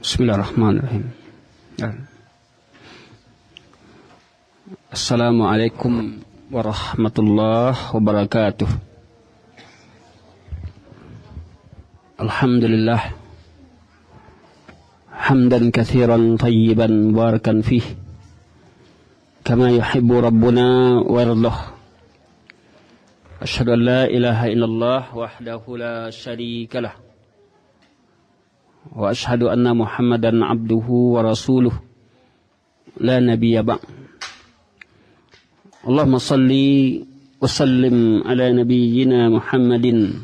Bismillahirrahmanirrahim. Assalamualaikum warahmatullahi wabarakatuh. Alhamdulillah hamdan katsiran tayyiban barakan fih kama yuhibbu rabbuna wa yardah. Asyhadu an la ilaha illallah wahdahu la syarika lah wa asyhadu anna Muhammadan abduhu wa rasuluh la nabiyya ba'd. Allahumma salli wa sallim ala nabiyyina Muhammadin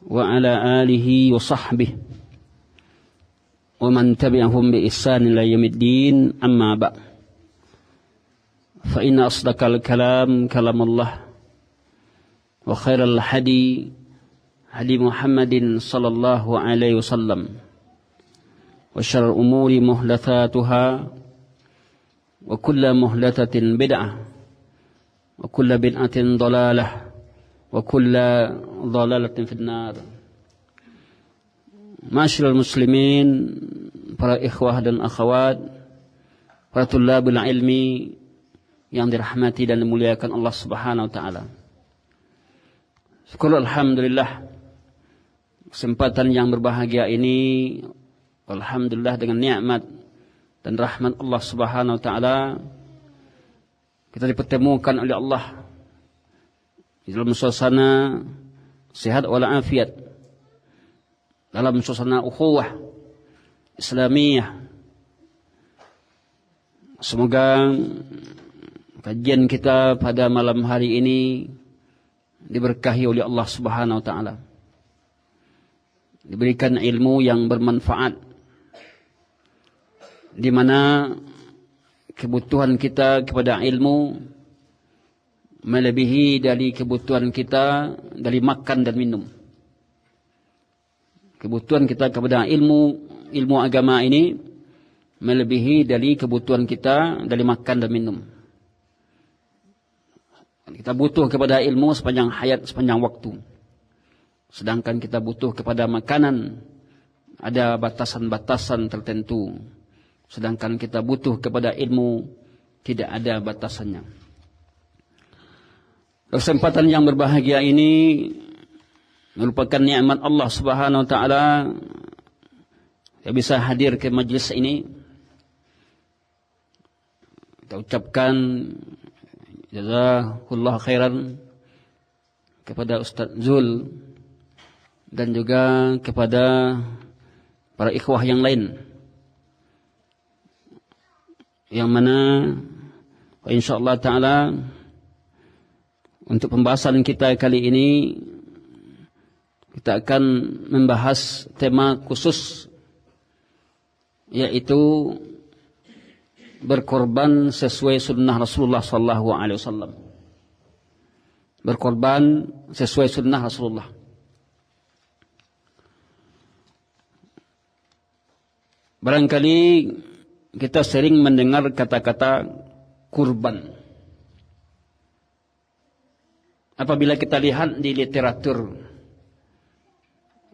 wa ala alihi wa sahbihi wa man tabi'ahum bi ihsan ila yaumiddin, amma ba'd. Fa inna asdaqal kalam kalamullah wa khairal hadi hadi Muhammadin sallallahu alaihi wasallam wa syarrul umuri muhdatsatuha wa kullu muhdatsatin bid'ah wa kullu bid'atin dhalalah wa kullu dhalalatin finnar. Ma'asyiral muslimin, para ikhwah dan akhwat, para thulabul ilmi yang dirahmati dan dimuliakan Allah Subhanahu wa taala. Syukur alhamdulillah, kesempatan yang berbahagia ini alhamdulillah dengan nikmat dan rahmat Allah Subhanahu wa taala kita dipertemukan oleh Allah di dalam suasana sehat walafiat, dalam suasana ukhuwah Islamiyah. Semoga kajian kita pada malam hari ini diberkahi oleh Allah Subhanahu wa taala, diberikan ilmu yang bermanfaat, di mana kebutuhan kita kepada ilmu melebihi dari kebutuhan kita dari makan dan minum. Kebutuhan kita kepada ilmu agama ini melebihi dari kebutuhan kita dari makan dan minum. Kita butuh kepada ilmu sepanjang hayat, sepanjang waktu. Sedangkan kita butuh kepada makanan ada batasan-batasan tertentu. Sedangkan kita butuh kepada ilmu tidak ada batasannya. Kesempatan yang berbahagia ini merupakan nikmat Allah Subhanahu wa taala yang bisa hadir ke majlis ini. Kita ucapkan jazakallahu khairan kepada Ustaz Zul dan juga kepada para ikhwah yang lain, yang mana insyaallah taala untuk pembahasan kita kali ini kita akan membahas tema khusus, yaitu berkorban sesuai sunnah Rasulullah sallallahu alaihi wasallam. Berkorban sesuai sunnah Rasulullah. Barangkali kita sering mendengar kata-kata kurban. Apabila kita lihat di literatur,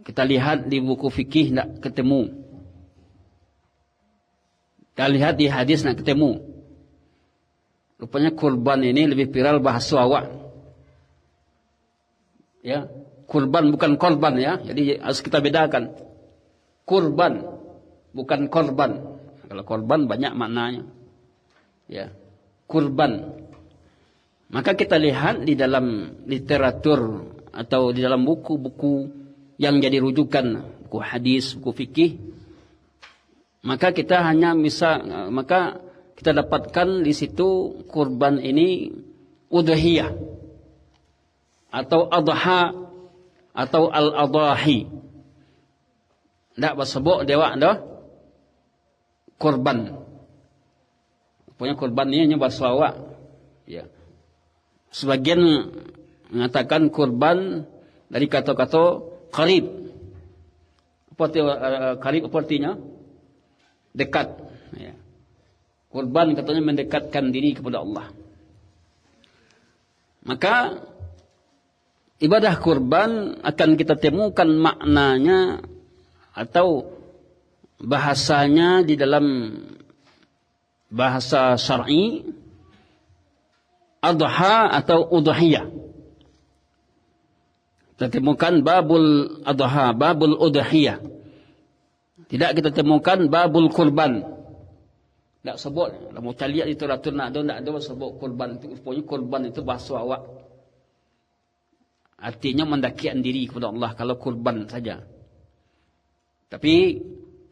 kita lihat di buku fikih tidak ketemu. Kita lihat di hadis nak ketemu. Rupanya kurban ini lebih viral bahasa awak. Ya, kurban bukan korban ya. Jadi harus kita bedakan. Kurban bukan korban. Kalau korban banyak maknanya. Ya, kurban. Maka kita lihat di dalam literatur atau di dalam buku-buku yang jadi rujukan, buku hadis, buku fikih, maka kita dapatkan di situ kurban ini udhiyah atau adha atau al-adahi. Tidak bersebut dewa dah kurban. Punya kurban ini hanya bahasa awak. Ya. Sebagian mengatakan kurban dari kata-kata qarib. Qarib apa artinya? Dekat. Ya. Kurban katanya mendekatkan diri kepada Allah. Maka ibadah kurban akan kita temukan maknanya atau bahasanya di dalam bahasa syar'i adha atau udhiyah. Kita temukan babul adha, babul udhiyah. Tidak kita temukan babul kurban. Tak sebut. Kalau mau cari lihat literatur nak ada sebut kurban itu. Rupanya kurban itu bahasa awak. Artinya mendakikan diri kepada Allah kalau kurban saja. Tapi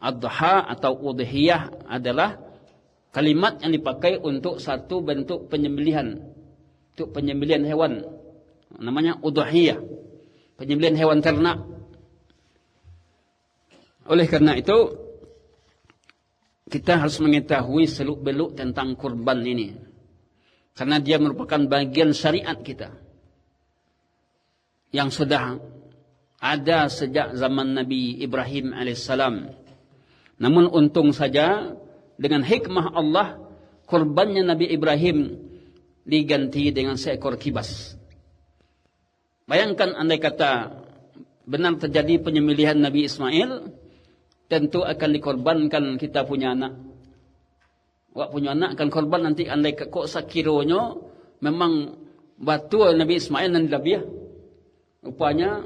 adha atau udhiyah adalah kalimat yang dipakai untuk satu bentuk penyembelihan. Untuk penyembelihan hewan. Namanya udhiyah. Penyembelihan hewan ternak. Oleh karena itu, kita harus mengetahui seluk-beluk tentang kurban ini. Karena dia merupakan bagian syariat kita. Yang sudah ada sejak zaman Nabi Ibrahim alaihissalam. Namun untung saja dengan hikmah Allah, kurbannya Nabi Ibrahim diganti dengan seekor kibas. Bayangkan andai kata benar terjadi penyembelihan Nabi Ismail, tentu akan dikorbankan kita punya anak. Wak punya anak akan korban nanti andai kok sakironya memang batu Nabi Ismail dan Nabiah. Rupanya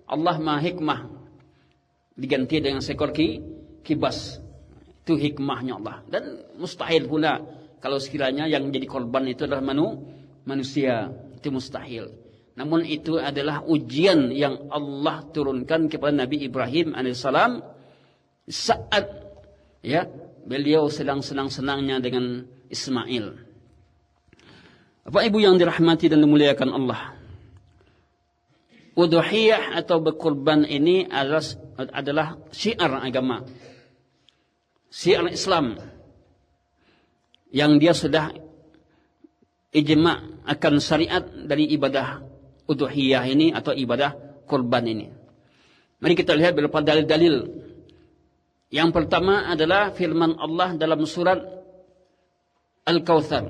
Allah Maha Hikmah diganti dengan seekor kibas. Itu hikmahnya Allah. Dan mustahil pula kalau sekiranya yang jadi korban itu adalah manusia. Itu mustahil. Namun itu adalah ujian yang Allah turunkan kepada Nabi Ibrahim alaihissalam saat beliau sedang senang-senangnya dengan Ismail. Bapak Ibu yang dirahmati dan dimuliakan Allah, udhiyah atau berkurban ini adalah syiar agama, syiar Islam yang dia sudah ijma' akan syariat dari ibadah udhiyah ini atau ibadah kurban ini. Mari kita lihat beberapa dalil-dalil. Yang pertama adalah firman Allah dalam surat Al-Kautsar.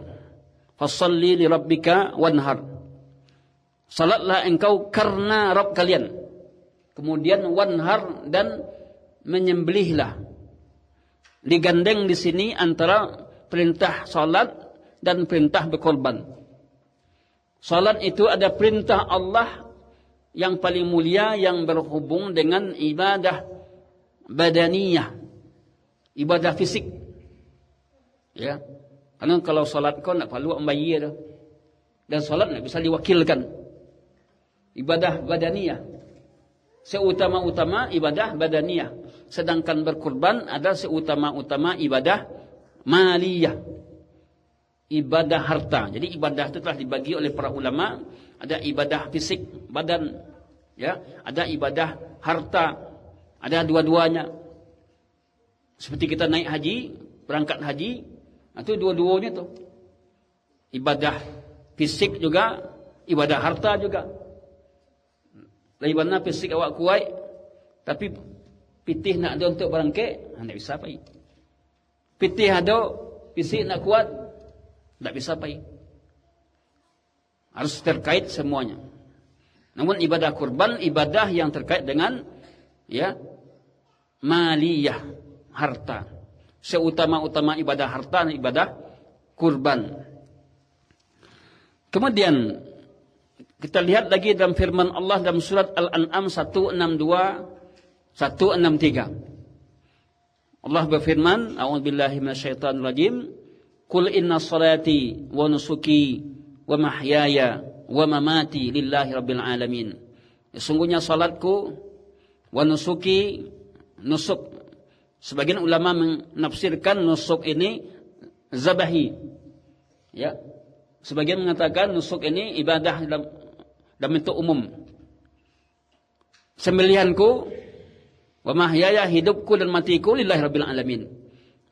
Fassalli li rabbika wanhar. Salatlah engkau karena Rabb kalian. Kemudian wanhar dan menyembelihlah. Digandeng di sini antara perintah salat dan perintah berkorban. Salat itu ada perintah Allah yang paling mulia yang berhubung dengan ibadah badaniyah, ibadah fisik. Ya. Karena kalau salat kau nak perlu membayar dah. Dan salat nak bisa diwakilkan. Ibadah badaniyah. Seutama-utama ibadah badaniyah. Sedangkan berkurban adalah seutama-utama ibadah maliyah. Ibadah harta. Jadi ibadah itu telah dibagi oleh para ulama, ada ibadah fisik, badan, ya, ada ibadah harta, ada dua-duanya. Seperti kita naik haji, berangkat haji, itu dua-duanya tu. Ibadah fisik juga, ibadah harta juga. Dari mana fisik awak kuat, tapi pitih nak ada untuk berangkat, tak bisa pergi. Pitih ada, fisik nak kuat, tak bisa pergi. Harus terkait semuanya. Namun ibadah kurban, ibadah yang terkait dengan maliyah, harta. Seutama-utama ibadah harta dan ibadah kurban. Kemudian kita lihat lagi dalam firman Allah dalam surat Al-An'am 162 163. Allah berfirman, a'udzubillahi minasyaitonir rajim, qul inna salati wa nusuki wa mahyaya wa mamati lillahi rabbil alamin. Sesungguhnya salatku wa nusuki, nusuk. Sebagian ulama menafsirkan nusuk ini zabahi. Ya. Sebagian mengatakan nusuk ini ibadah dalam bentuk umum. Sembelihanku wa mahyaya, hidupku dan matiku lillahi rabbil alamin.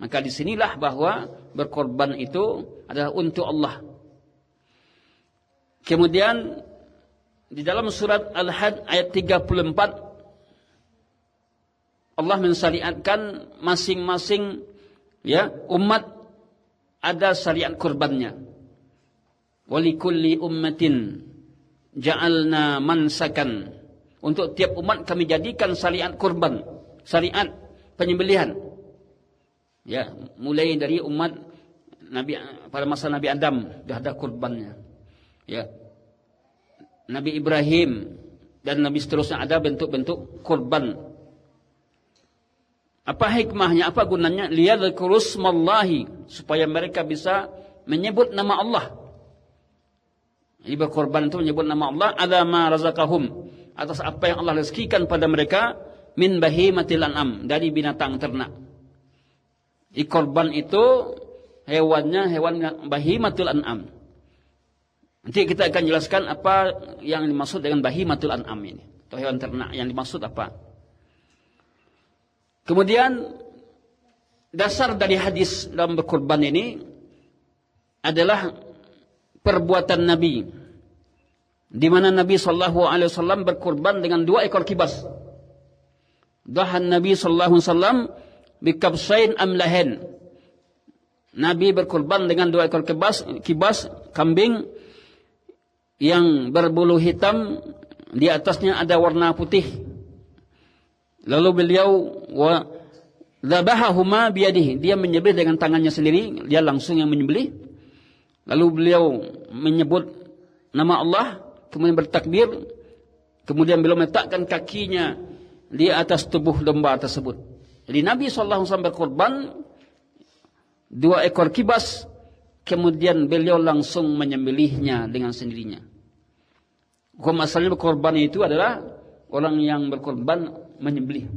Maka di sinilah bahwa berkorban itu adalah untuk Allah. Kemudian di dalam surat Al-Hajj ayat 34 Allah mensyariatkan masing-masing umat ada syariat kurbannya. Walikulli ummatin ja'alna mansakan. Untuk tiap umat kami jadikan syariat kurban, syariat penyembelihan. Ya, mulai dari umat Nabi pada masa Nabi Adam sudah ada kurbannya. Ya. Nabi Ibrahim dan Nabi seterusnya ada bentuk-bentuk kurban. Apa hikmahnya? Apa gunanya? Liyadhkuru smallahi, supaya mereka bisa menyebut nama Allah. Jadi berkorban itu menyebut nama Allah ala ma razaqahum, atas apa yang Allah rezekikan pada mereka min bahimatil an'am, dari binatang ternak. Di korban itu hewannya hewan bahimatul an'am. Nanti kita akan jelaskan apa yang dimaksud dengan bahimatul an'am ini, atau hewan ternak yang dimaksud apa. Kemudian dasar dari hadis dalam berkorban ini adalah perbuatan Nabi, di mana Nabi sallallahu alaihi wasallam berkorban dengan 2 ekor kibas. Dahan Nabi sallallahu alaihi wasallam bikabsain amlahen. Nabi berkorban dengan 2 ekor kibas kambing yang berbulu hitam, di atasnya ada warna putih. Lalu beliau wa dzabahahuma biyadihi, dia menyembelih dengan tangannya sendiri, dia langsung yang menyembelih. Lalu beliau menyebut nama Allah, kemudian bertakbir, kemudian beliau meletakkan kakinya di atas tubuh domba tersebut. Jadi Nabi sallallahu alaihi wasallam berkorban 2 ekor kibas, kemudian beliau langsung menyembelihnya dengan sendirinya. Hukum asalnya berkorban itu adalah orang yang berkorban menyembelih.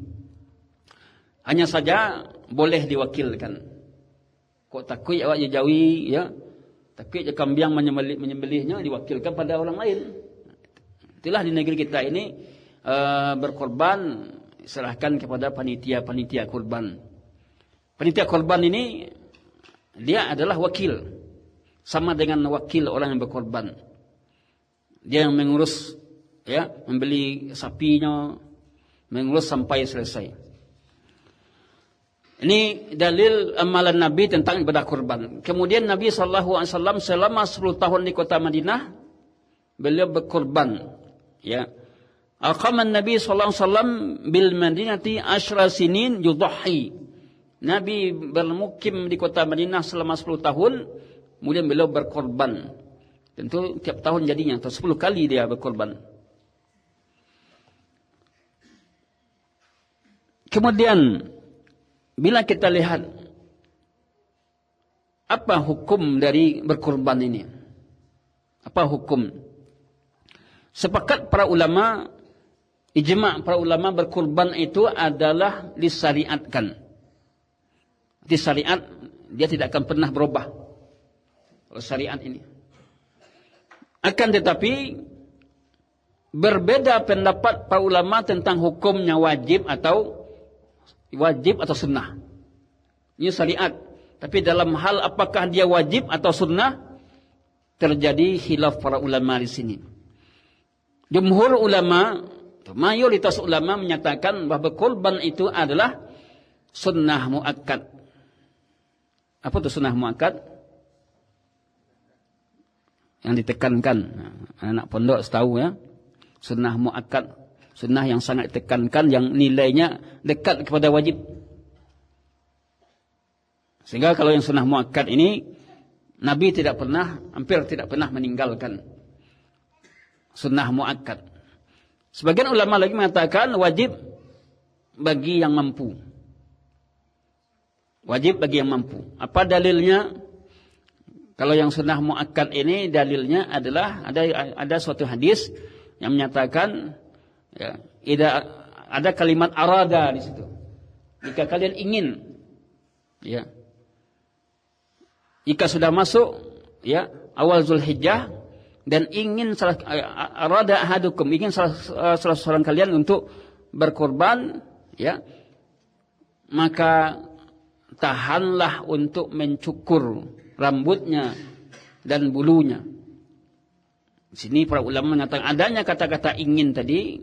Hanya saja boleh diwakilkan. Kok takut awak jawi, ya, takut kambing menyembelihnya diwakilkan pada orang lain. Itulah di negeri kita ini berkorban serahkan kepada panitia korban. Panitia korban ini dia adalah wakil, sama dengan wakil orang yang berkorban. Dia yang mengurus, ya, membeli sapinya, mengurus sampai selesai. Ini dalil amalan Nabi tentang ibadah kurban. Kemudian Nabi sallallahu alaihi wasallam selama 10 tahun di kota Madinah beliau berkurban, ya. Aqaman Nabi sallallahu alaihi wasallam bil Madinati 10 sinin yudhi. Nabi bermukim di kota Madinah selama 10 tahun, kemudian beliau berkorban. Tentu tiap tahun jadinya, atau 10 kali dia berkorban. Kemudian bila kita lihat apa hukum dari berkorban ini? Apa hukum? Sepakat para ulama, ijma' para ulama, berkorban itu adalah disyariatkan. Di syariat dia tidak akan pernah berubah. Kalau syariat ini. Akan tetapi berbeda pendapat para ulama tentang hukumnya wajib atau sunnah. Ini syariat. Tapi dalam hal apakah dia wajib atau sunnah, terjadi khilaf para ulama di sini. Jumhur ulama, mayoritas ulama menyatakan bahwa kurban itu adalah sunnah muakkad. Apa itu sunnah muakkad? Yang ditekankan. Anak pondok tahu, ya. Sunnah muakkad, sunnah yang sangat ditekankan, yang nilainya dekat kepada wajib. Sehingga kalau yang sunnah muakkad ini Nabi hampir tidak pernah meninggalkan sunnah muakkad. Sebagian ulama lagi mengatakan wajib bagi yang mampu. Wajib bagi yang mampu. Apa dalilnya? Kalau yang sunnah muakkad ini dalilnya adalah ada suatu hadis yang menyatakan, ya, ada kalimat arada di situ. Jika kalian ingin, ya, jika sudah masuk, ya, awal Zulhijjah dan ingin arada ahadukum, ingin salah seorang kalian untuk berkorban, ya, maka tahanlah untuk mencukur rambutnya dan bulunya. Di sini para ulama mengatakan adanya kata-kata ingin tadi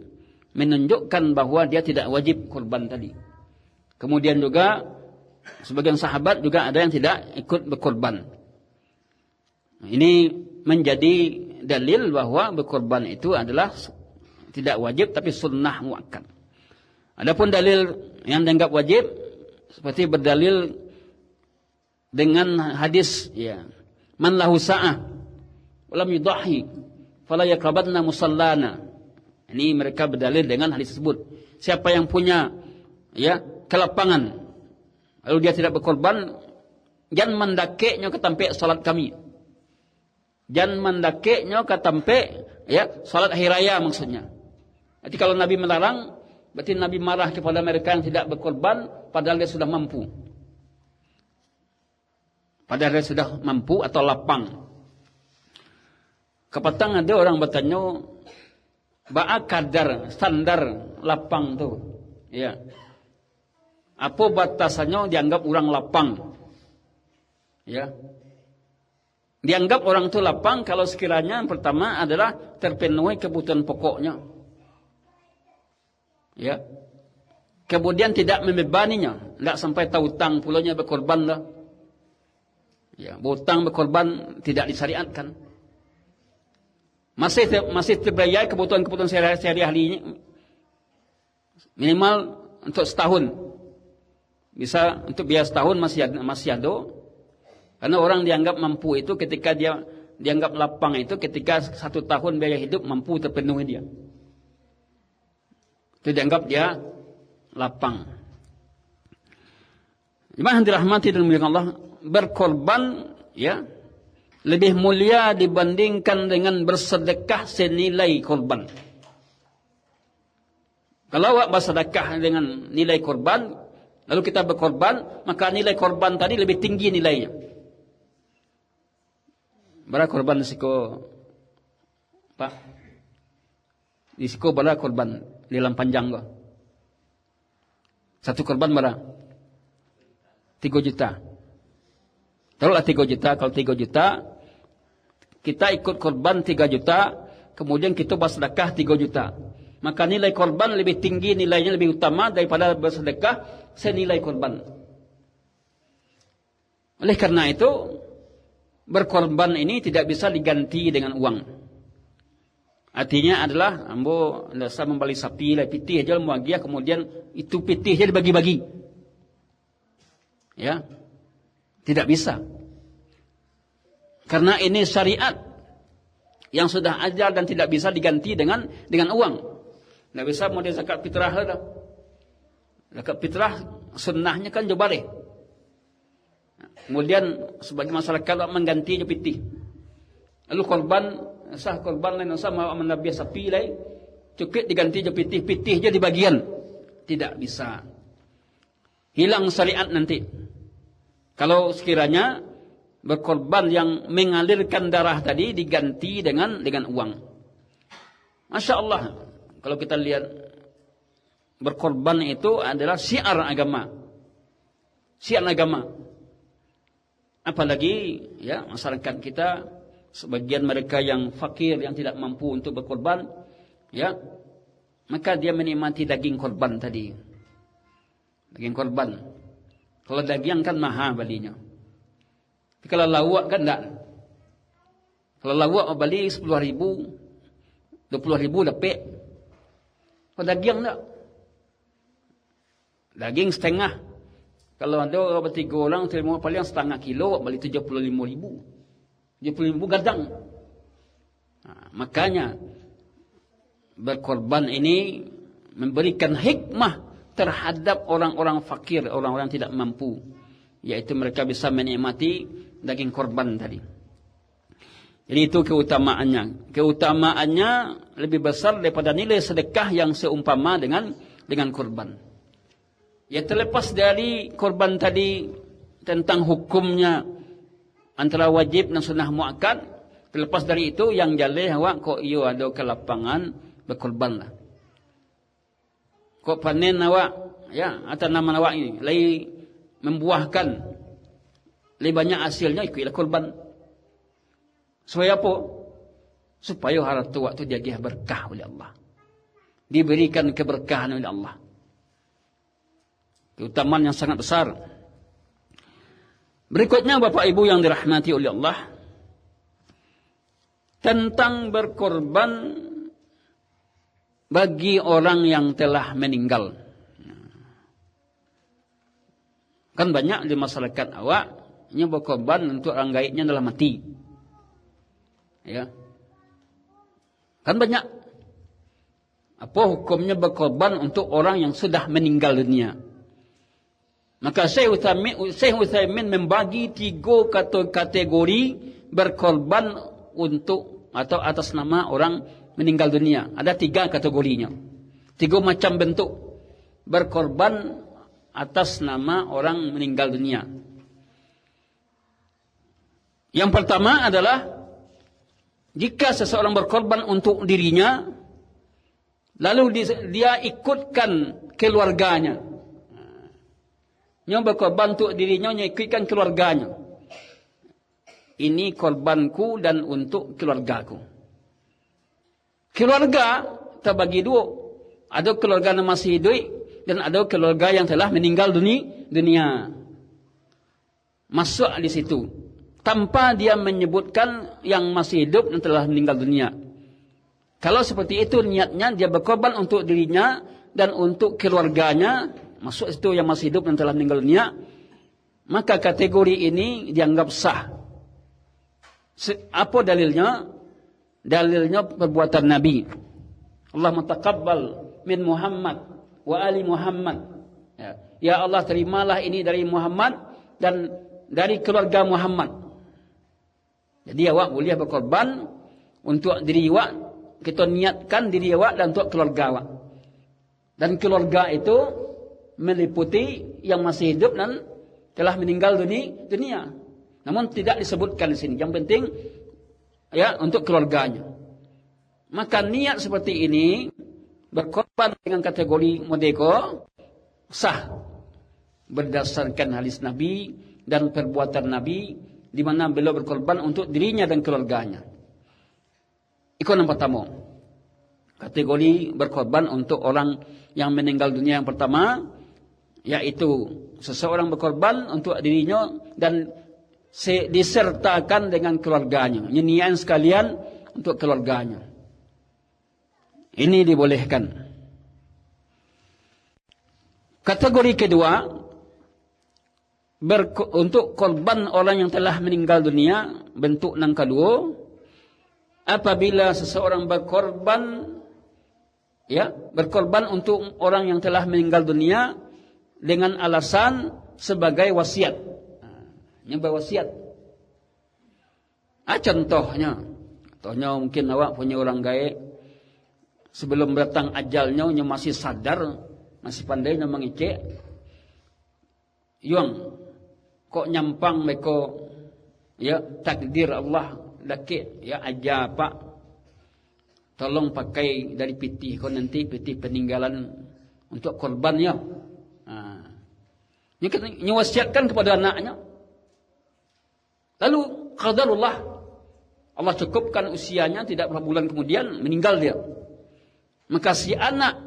menunjukkan bahwa dia tidak wajib kurban tadi. Kemudian juga sebagian sahabat juga ada yang tidak ikut berkurban. Ini menjadi dalil bahwa berkurban itu adalah tidak wajib tapi sunnah muakkad. Adapun dalil yang dianggap wajib seperti berdalil dengan hadis ya, man lahu sa'ah walam yudahhi fala yaqrabanna musallana. Ini mereka berdalil dengan hadis tersebut. Siapa yang punya ya kelapangan lalu dia tidak berkorban, jangan mendakeknya ke tempat salat kami. Jangan mendakeknya ke tempat ya salat hari raya maksudnya. Jadi kalau Nabi melarang, berarti Nabi marah kepada mereka yang tidak berkorban padahal dia sudah mampu. Padahal dia sudah mampu atau lapang. Kepatang ada orang bertanya, ba'a kadar, standar lapang tu. Ya. Apa batasannya dianggap orang lapang? Ya. Dianggap orang itu lapang kalau sekiranya yang pertama adalah terpenuhi kebutuhan pokoknya. Ya. Kemudian tidak membebaninya, tidak sampai tautang pulanya berkorban lah. Ya, berhutang berkorban tidak disyariatkan. Masih terbayar kebutuhan-kebutuhan sehari-hari minimal untuk setahun. Bisa untuk biaya setahun masih ada. Karena orang dianggap mampu itu ketika dia dianggap lapang itu ketika 1 tahun biaya hidup mampu terpenuhi dia. Itu dianggap dia lapang. Jemaah yang dirahmati dan dimuliakan Allah, berkorban ya lebih mulia dibandingkan dengan bersedekah senilai korban. Kalau awak bersedekah dengan nilai korban, lalu kita berkorban, maka nilai korban tadi lebih tinggi nilainya. Berapa korban risiko, Pak? Risiko berapa korban di dalam panjang kau? 1 korban berapa? 3 juta. Taruhlah 3 juta. Kalau 3 juta, kita ikut korban 3 juta, kemudian kita bersedekah 3 juta. Maka nilai korban lebih tinggi, nilainya lebih utama daripada bersedekah senilai korban. Oleh karena itu, berkorban ini tidak bisa diganti dengan uang. Artinya adalah, ambo saya membeli sapi, lah pitih aja muagiah, kemudian itu pitih aja dibagi-bagi. Ya, tidak bisa. Karena ini syariat yang sudah ajar dan tidak bisa diganti dengan uang. Tidak bisa mau dia zakat fitrah lah. Zakat fitrah sunnahnya kan juga boleh. Kemudian sebagai masyarakat mengganti je pitih. Lalu korban sah korban lain sah mau menabiah sapi lain cukup diganti je pitih je di bagian. Tidak bisa. Hilang syariat nanti. Kalau sekiranya berkorban yang mengalirkan darah tadi diganti dengan uang. Masya Allah, kalau kita lihat berkorban itu adalah syiar agama. Syiar agama. Apalagi ya masyarakat kita, sebagian mereka yang fakir, yang tidak mampu untuk berkorban, ya, maka dia menikmati daging korban tadi. Daging korban. Kalau daging kan mahal belinya. Tapi kalau lawak kan enggak. Kalau lawak beli 10.000, 20.000 dapat. Kalau daging enggak. Daging setengah. Kalau ada orang bertiga orang terima paling setengah kilo, beli 75.000. 75.000 gadang. Nah, makanya berkorban ini memberikan hikmah terhadap orang-orang fakir, orang-orang tidak mampu, yaitu mereka bisa menikmati daging korban tadi. Jadi itu keutamaannya. Keutamaannya lebih besar daripada nilai sedekah yang seumpama dengan korban. Ya, terlepas dari korban tadi tentang hukumnya antara wajib dan sunnah muakkad, terlepas dari itu yang jaleh awak kok iyo ada ke lapangan berkorbanlah. Kok panen awak ya atas nama awak ini lagi membuahkan lebih banyak hasilnya ikutlah korban. Supaya apa? Supaya harta waktu dia berkah oleh Allah. Diberikan keberkahan oleh Allah. Keutamaan yang sangat besar. Berikutnya Bapak Ibu yang dirahmati oleh Allah, tentang berkorban bagi orang yang telah meninggal. Kan banyak di masyarakat awak nya berkorban untuk orang gaibnya dalam mati. Ya. Kan banyak. Apa hukumnya berkorban untuk orang yang sudah meninggal dunia? Maka Syekh Utsaimin membagi 3 kategori berkorban untuk atau atas nama orang meninggal dunia. Ada 3 kategorinya. 3 macam bentuk berkorban atas nama orang meninggal dunia. Yang pertama adalah jika seseorang berkorban untuk dirinya, lalu dia ikutkan keluarganya. Dia berkorban untuk dirinya, dia ikutkan keluarganya. Ini korbanku dan untuk keluargaku. Keluarga terbagi 2. Ada keluarga yang masih hidup dan ada keluarga yang telah meninggal dunia. Masuk di situ. Tanpa dia menyebutkan yang masih hidup dan telah meninggal dunia. Kalau seperti itu niatnya dia berkorban untuk dirinya dan untuk keluarganya, masuk itu yang masih hidup dan telah meninggal dunia, maka kategori ini dianggap sah. Apa dalilnya? Dalilnya perbuatan Nabi. Allah taqabbal min Muhammad wa ali Muhammad. Ya Allah, terimalah ini dari Muhammad dan dari keluarga Muhammad. Jadi awak boleh berkorban untuk diri awak, kita niatkan diri awak dan untuk keluarga awak. Dan keluarga itu meliputi yang masih hidup dan telah meninggal dunia. Namun tidak disebutkan di sini. Yang penting ya untuk keluarganya. Maka niat seperti ini berkorban dengan kategori modeko sah berdasarkan hadis Nabi dan perbuatan Nabi, di mana beliau berkorban untuk dirinya dan keluarganya. Itu yang pertama. Kategori berkorban untuk orang yang meninggal dunia yang pertama, yaitu seseorang berkorban untuk dirinya dan disertakan dengan keluarganya. Nyanyian sekalian untuk keluarganya. Ini dibolehkan. Kategori kedua, untuk korban orang yang telah meninggal dunia, bentuk yang kedua, apabila seseorang berkorban untuk orang yang telah meninggal dunia dengan alasan sebagai wasiat. Yang berwasiat. Contohnya mungkin awak punya orang gaib, sebelum datang ajalnya masih sadar, masih pandai mengecek. Yang kok nyampang mereka takdir Allah laki aja pak, tolong pakai dari piti kau nanti piti peninggalan untuk korbannya. Ini wasiatkan kepada anaknya. Lalu qadarullah, Allah cukupkan usianya, tidak berapa bulan kemudian meninggal dia. Maka si anak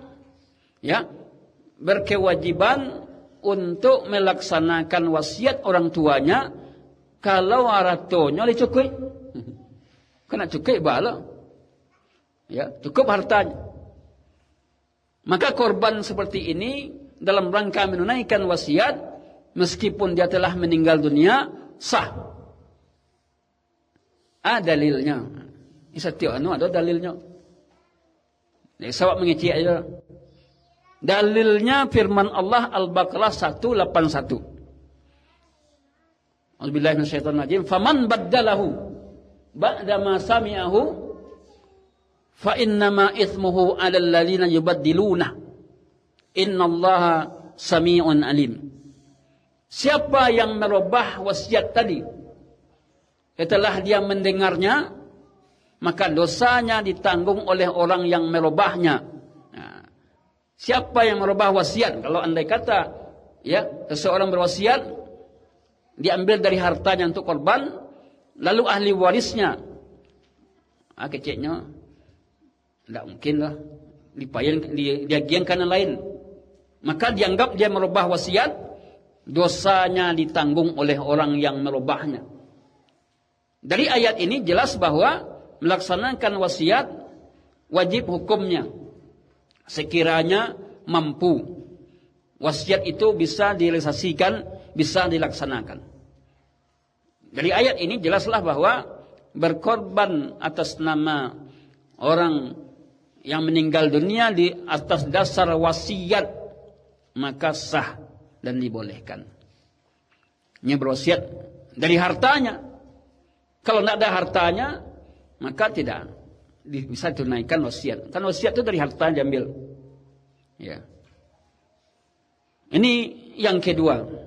berkewajiban untuk melaksanakan wasiat orang tuanya kalau hartanya dicukup. Kena cukup bala. Cukup hartanya. Maka korban seperti ini dalam rangka menunaikan wasiat meskipun dia telah meninggal dunia sah. Dalilnya. Setiap ada dalilnya. Sawak mengecek aja. Dalilnya firman Allah Al-Baqarah 181. A'udzubillahi minasyaitonir rajim. Faman baddalahu ba'da ma sami'ahu fa innama itsmuhu 'alal ladzina yubaddiluna. Innallaha sami'un alim. Siapa yang merubah wasiat tadi setelah dia mendengarnya, maka dosanya ditanggung oleh orang yang merubahnya. Siapa yang merubah wasiat? Kalau andai kata seseorang berwasiat diambil dari hartanya untuk korban, lalu ahli warisnya keceknya tidak mungkinlah diagiankan yang lain, maka dianggap dia merubah wasiat, dosanya ditanggung oleh orang yang merubahnya. Dari ayat ini jelas bahwa melaksanakan wasiat wajib hukumnya sekiranya mampu. Wasiat itu bisa direalisasikan, bisa dilaksanakan. Dari ayat ini jelaslah bahwa berkorban atas nama orang yang meninggal dunia di atas dasar wasiat maka sah dan dibolehkan. Ini berwasiat dari hartanya. Kalau tidak ada hartanya maka tidak bisa tunaikan wasiat. Kan wasiat itu dari harta diambil. Ya. Ini yang kedua.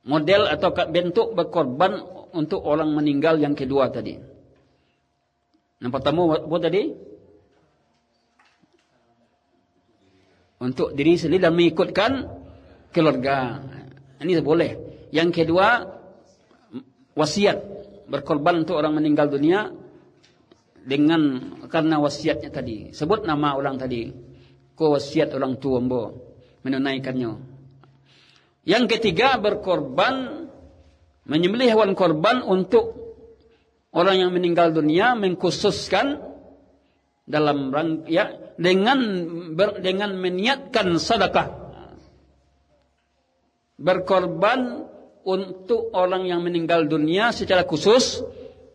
Model atau bentuk berkorban untuk orang meninggal yang kedua tadi. Yang pertama apa tadi? Untuk diri sendiri dan mengikutkan keluarga. Ini boleh. Yang kedua, wasiat. Berkorban untuk orang meninggal dunia dengan karena wasiatnya tadi. Sebut nama orang tadi. Ko wasiat orang tua ambo menunaikannya. Yang ketiga, berkorban, menyembelih hewan korban untuk orang yang meninggal dunia, mengkhususkan dalam rangka dengan meniatkan sedekah. Berkorban untuk orang yang meninggal dunia secara khusus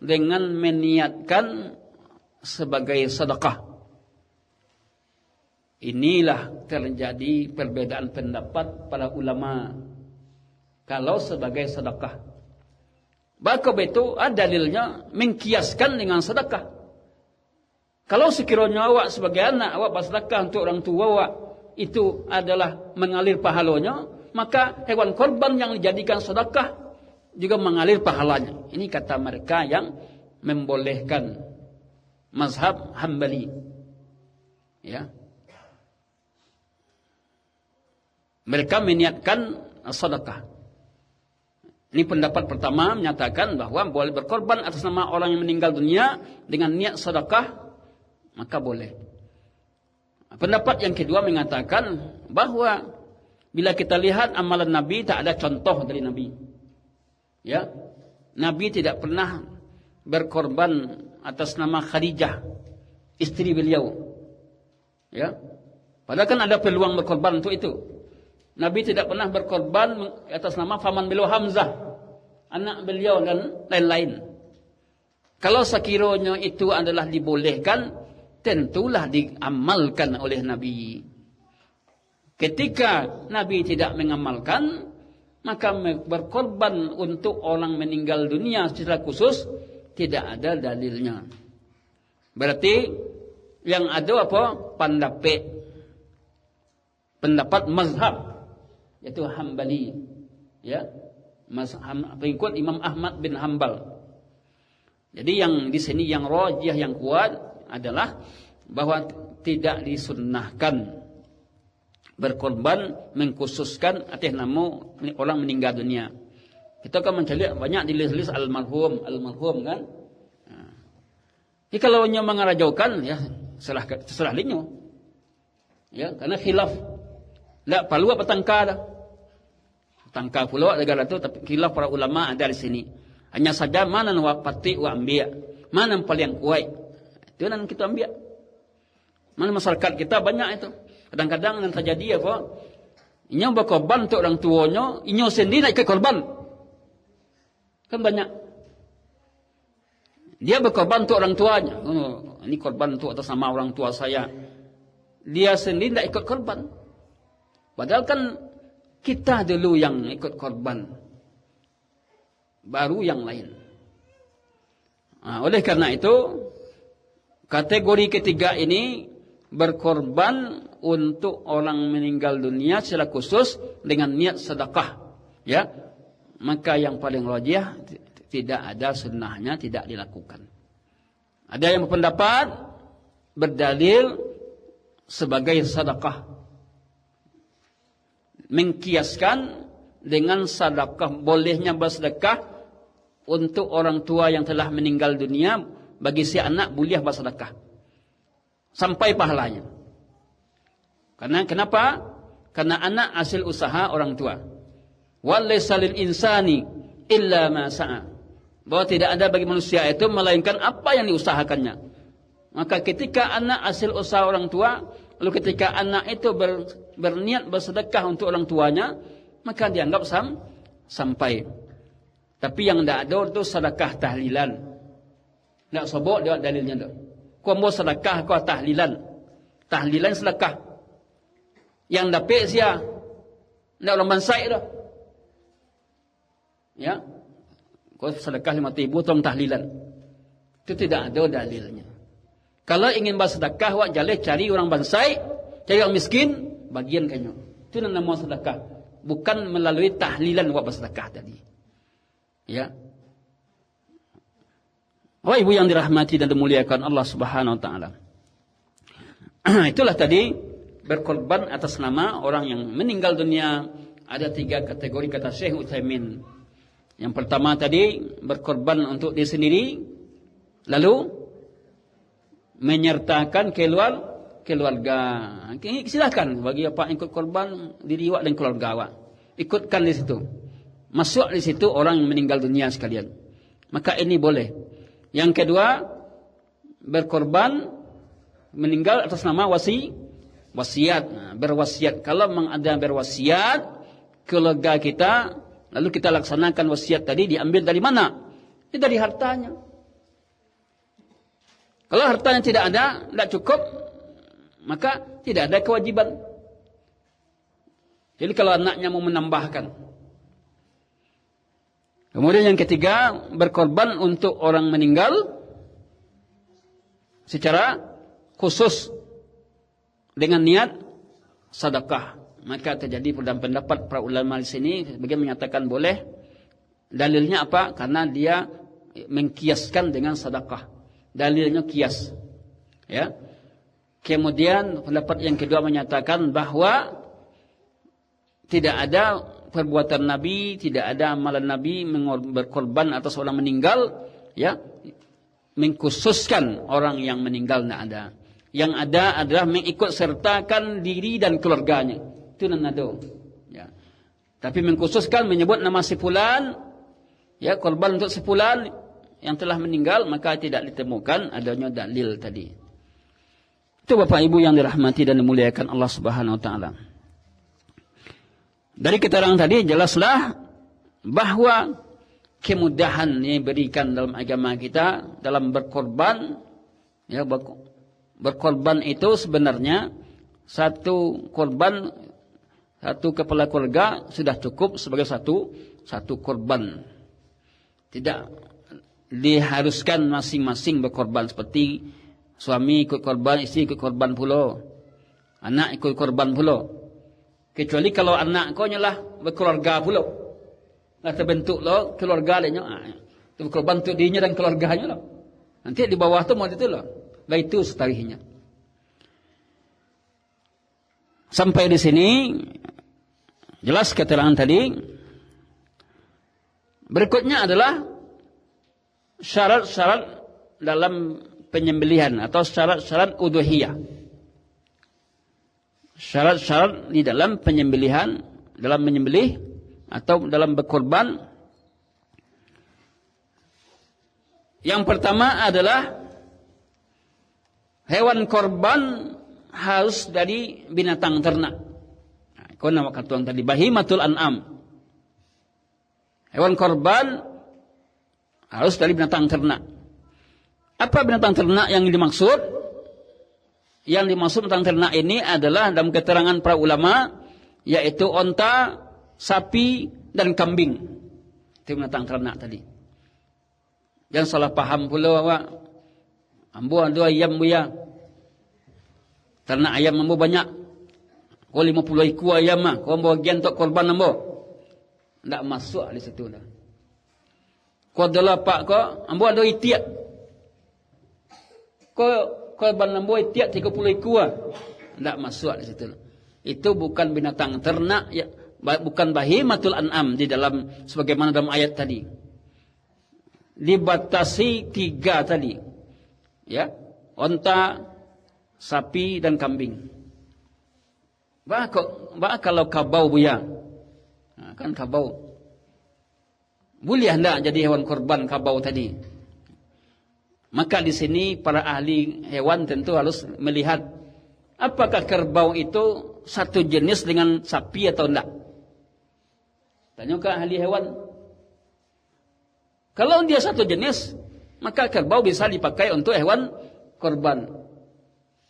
dengan meniatkan sebagai sedekah. Inilah terjadi perbedaan pendapat para ulama. Kalau sebagai sedekah. Maka itu ada dalilnya mengkiaskan dengan sedekah. Kalau sekiranya awak sebagai anak, awak bersedekah untuk orang tua awak, itu adalah mengalir pahalanya, maka hewan korban yang dijadikan sedekah juga mengalir pahalanya. Ini kata mereka yang membolehkan mazhab Hambali. Ya. Mereka meniatkan sedekah. Ini pendapat pertama menyatakan bahwa boleh berkorban atas nama orang yang meninggal dunia dengan niat sedekah, maka boleh. Pendapat yang kedua mengatakan bahwa bila kita lihat amalan Nabi tak ada contoh dari Nabi. Ya. Nabi tidak pernah berkorban atas nama Khadijah, istri beliau. Ya. Padahal kan ada peluang berkorban untuk itu. Nabi tidak pernah berkorban atas nama paman beliau Hamzah, anak beliau dan lain-lain. Kalau sekiranya itu adalah dibolehkan, tentulah diamalkan oleh Nabi. Ketika Nabi tidak mengamalkan, maka berkorban untuk orang meninggal dunia secara khusus tidak ada dalilnya. Berarti yang ada apa? Pendapat mazhab, yaitu Hambali, ya, pengikut Imam Ahmad bin Hambal. Jadi yang di sini yang rajih, yang kuat adalah bahwa tidak disunnahkan berkorban mengkhususkan atas nama orang meninggal dunia. Kita akan mencari banyak di list-list almarhum kan. Jadi kalau nya mengarajaukan, ya serah linyo. Ya, karena khilaf. La perlu apa tangka. Tangka pula negara itu, tapi khilaf para ulama ada di sini. Hanya saja mana yang pati wa ambiya, mana yang paling kuat, itu yang kita ambil. Mana masyarakat kita banyak itu. Kadang-kadang yang terjadi apa? Inyo berkorban untuk orang tuanya, inyo sendiri nak ikut korban. Kan banyak. Dia berkorban untuk orang tuanya. Oh, ini korban untuk atas nama orang tua saya. Dia sendiri tak ikut korban. Padahal kan kita dulu yang ikut korban, baru yang lain. Oleh karena itu, kategori ketiga ini berkorban untuk orang meninggal dunia secara khusus dengan niat sedekah. Ya, maka yang paling rajih tidak ada sunnahnya, tidak dilakukan. Ada yang berpendapat berdalil sebagai sedekah, mengkiaskan dengan sedekah, bolehnya bersedekah untuk orang tua yang telah meninggal dunia. Bagi si anak boleh bersedekah sampai pahalanya. Karena kenapa? Karena anak hasil usaha orang tua. Walaysa lil insani illa ma sa'a. Bahwa tidak ada bagi manusia itu melainkan apa yang diusahakannya. Maka ketika anak hasil usaha orang tua, lalu ketika anak itu berniat bersedekah untuk orang tuanya, maka dianggap sampai. Tapi yang tidak ada itu sedekah tahlilan. Nak sobok dia dalilnya tu. Kau mau sedekah kau tahlilan. Tahlilan sedekah. Yang dapat sia. Nak orang bansai dah. Ya. Kau sedekah 5,000 tong tahlilan. Itu tidak ada dalilnya. Kalau ingin bersedekah, wak jaleh cari orang bansai, cari orang miskin, bagian kanyo. Itu nama sedekah. Bukan melalui tahlilan wak bersedekah tadi. Ya. Wah, ibu yang dirahmati dan dimuliakan Allah Subhanahu wa taala. Itulah tadi berkorban atas nama orang yang meninggal dunia. Ada 3 kategori kata Syekh Utsaimin. Yang pertama tadi berkorban untuk diri sendiri, lalu menyertakan keluarga. Silakan bagi apa ikut korban diri awak dan keluarga awak. Ikutkan di situ. Masuk di situ orang yang meninggal dunia sekalian. Maka ini boleh. Yang kedua, berkorban meninggal atas nama wasiat. Berwasiat. Kalau memang ada berwasiat keluarga kita, lalu kita laksanakan wasiat tadi, diambil dari mana? Ini dari hartanya. Kalau hartanya tidak ada, tidak cukup, maka tidak ada kewajiban. Jadi kalau anaknya mau menambahkan. Kemudian yang ketiga, berkorban untuk orang meninggal secara khusus dengan niat sedekah. Maka terjadi perbedaan pendapat para ulama di sini. Sebagian menyatakan boleh. Dalilnya apa? Karena dia mengkiaskan dengan sedekah. Dalilnya kias. Ya. Kemudian pendapat yang kedua menyatakan bahwa tidak ada perbuatan Nabi, tidak ada amalan Nabi berkorban atas orang meninggal, ya, mengkhususkan orang yang meninggal tidak ada. Yang ada adalah mengikut sertakan diri dan keluarganya. Itu nanado. Ya. Tapi mengkhususkan menyebut nama si fulan, ya, korban untuk si fulan yang telah meninggal, maka tidak ditemukan adanya dalil tadi. Itu Bapak Ibu yang dirahmati dan dimuliakan Allah Subhanahu wa taala. Dari keterangan tadi jelaslah bahwa kemudahan yang diberikan dalam agama kita dalam berkorban, ya, berkorban itu sebenarnya satu korban, satu kepala keluarga sudah cukup sebagai satu korban. Tidak diharuskan masing-masing berkorban, seperti suami ikut korban, isteri ikut korban pula, anak ikut korban pula. Kecuali kalau anak kau nyalah berkeluarga pula. Lah terbentuk lo keluarga lainnya. Itu korban untuk dirinya dan keluarganya lah. Nanti di bawah tu mau itu lah. Lah itu setarikhnya. Sampai di sini jelas keterangan tadi. Berikutnya adalah syarat-syarat dalam penyembelihan atau syarat-syarat udhiyah. Syarat-syarat di dalam penyembelihan, dalam menyembelih atau dalam berkorban. Yang pertama adalah hewan korban harus dari binatang ternak. Kau nama katuang tadi bahimatul an'am. Hewan korban harus dari binatang ternak. Apa binatang ternak yang dimaksud? Yang dimaksud binatang ternak ini adalah dalam keterangan para ulama, yaitu onta, sapi, dan kambing. Itu binatang ternak tadi. Jangan salah paham pula awak. Ambo ada ayam buya. Ternak ayam ambo banyak. Kau 50 ekor ayam mah. Kau ambo bagian untuk korban ambo. Tak masuk di situ dah. Kau ada lapak kau, ambo ada itiak. Kau korban ambo itiak 30 ekor. Tak masuk di situ. Itu bukan binatang ternak, ya, bukan bahimatul an'am di dalam sebagaimana dalam ayat tadi. Dibatasi 3 tadi. Ya, onta, sapi dan kambing. Kalau kabau buya. Kan kabau. Boleh hendak jadi hewan korban kabau tadi. Maka di sini para ahli hewan tentu harus melihat apakah kerbau itu satu jenis dengan sapi atau tidak. Tanya ke ahli hewan. Kalau dia satu jenis, maka kerbau bisa dipakai untuk hewan korban.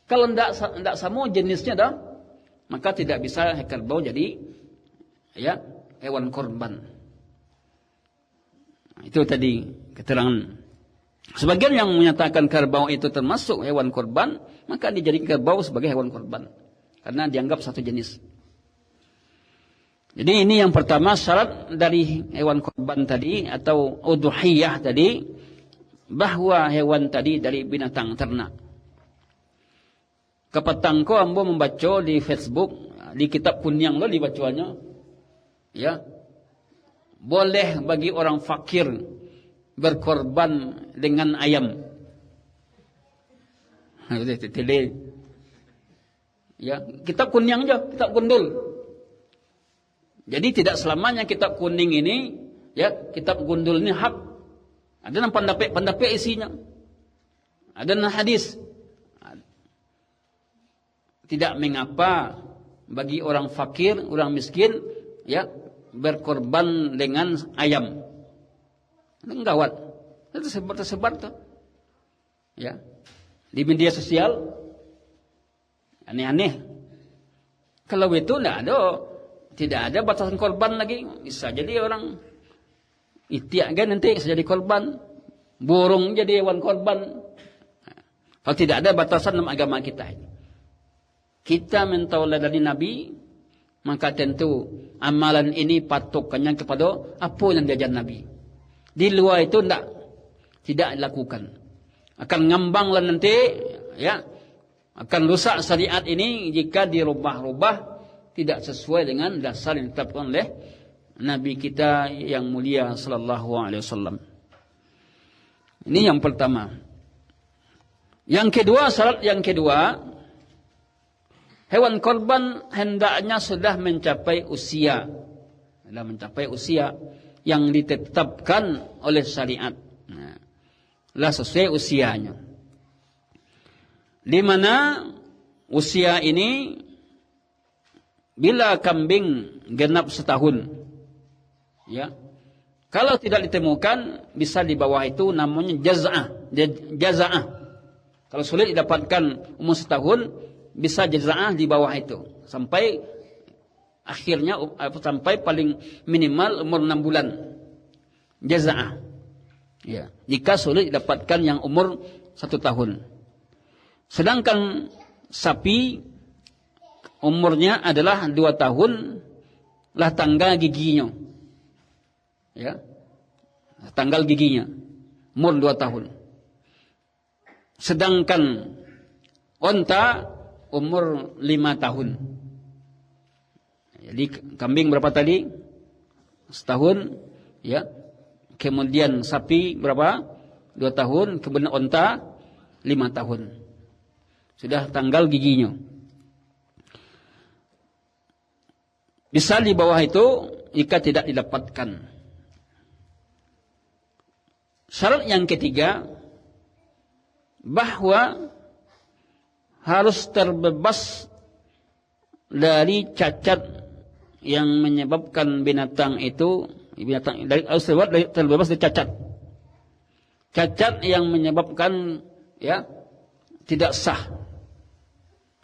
Kalau tidak sama jenisnya dah, maka tidak bisa kerbau jadi ya hewan korban. Itu tadi keterangan. Sebagian yang menyatakan kerbau itu termasuk hewan korban, maka dijadikan kerbau sebagai hewan korban karena dianggap satu jenis. Jadi ini yang pertama syarat dari hewan korban tadi atau udhiyah tadi, bahwa hewan tadi dari binatang ternak. Kapatangko ambo membaca di Facebook, di kitab kunyang lo dibacanya, ya, boleh bagi orang fakir berkorban dengan ayam. Ya, kitab kunyang aja, kitab gundul. Jadi tidak selamanya kitab kuning ini, ya, kitab gundul ini hak. Ada yang pandapek isinya. Ada yang hadis. Tidak mengapa bagi orang fakir, orang miskin, ya, berkorban dengan ayam. Ini gawat. Itu tersebar tuh. Ya. Di media sosial aneh-aneh. Kalau itu tidak ada batasan korban lagi. Bisa jadi orang itiak kan nanti bisa jadi korban. Burung jadi hewan korban. Kalau tidak ada batasan dalam agama kita ini. Kita mentauladani Nabi, maka tentu amalan ini patokannya kepada apa yang diajar Nabi. Di luar itu tidak dilakukan. Akan ngambanglah nanti, ya, akan rusak syariat ini jika dirubah-rubah tidak sesuai dengan dasar yang ditetapkan oleh Nabi kita yang mulia sallallahu alaihi wasallam. Ini yang pertama. Yang kedua, syarat yang kedua, hewan korban hendaknya sudah mencapai usia. Sudah mencapai usia yang ditetapkan oleh syariat. Nah, lah sesuai usianya. Di mana usia ini bila kambing genap setahun, ya, kalau tidak ditemukan bisa di bawah itu namanya jaza'ah. Kalau sulit didapatkan umur setahun, bisa jaza'ah di bawah itu sampai akhirnya, sampai paling minimal umur 6 bulan jaza'ah. Ya, jika sulit didapatkan yang umur 1 tahun. Sedangkan sapi umurnya adalah 2 tahun lah tanggal giginya. Ya. Tanggal giginya. Umur 2 tahun. Sedangkan onta umur 5 tahun. Jadi kambing berapa tadi? Setahun, ya. Kemudian sapi berapa? 2 tahun, kemudian onta 5 tahun. Sudah tanggal giginya. Bisa di bawah itu jika tidak didapatkan. Syarat yang ketiga, bahwa harus terbebas dari cacat yang menyebabkan binatang itu, harus terbebas dari cacat. Cacat yang menyebabkan, ya, tidak sah.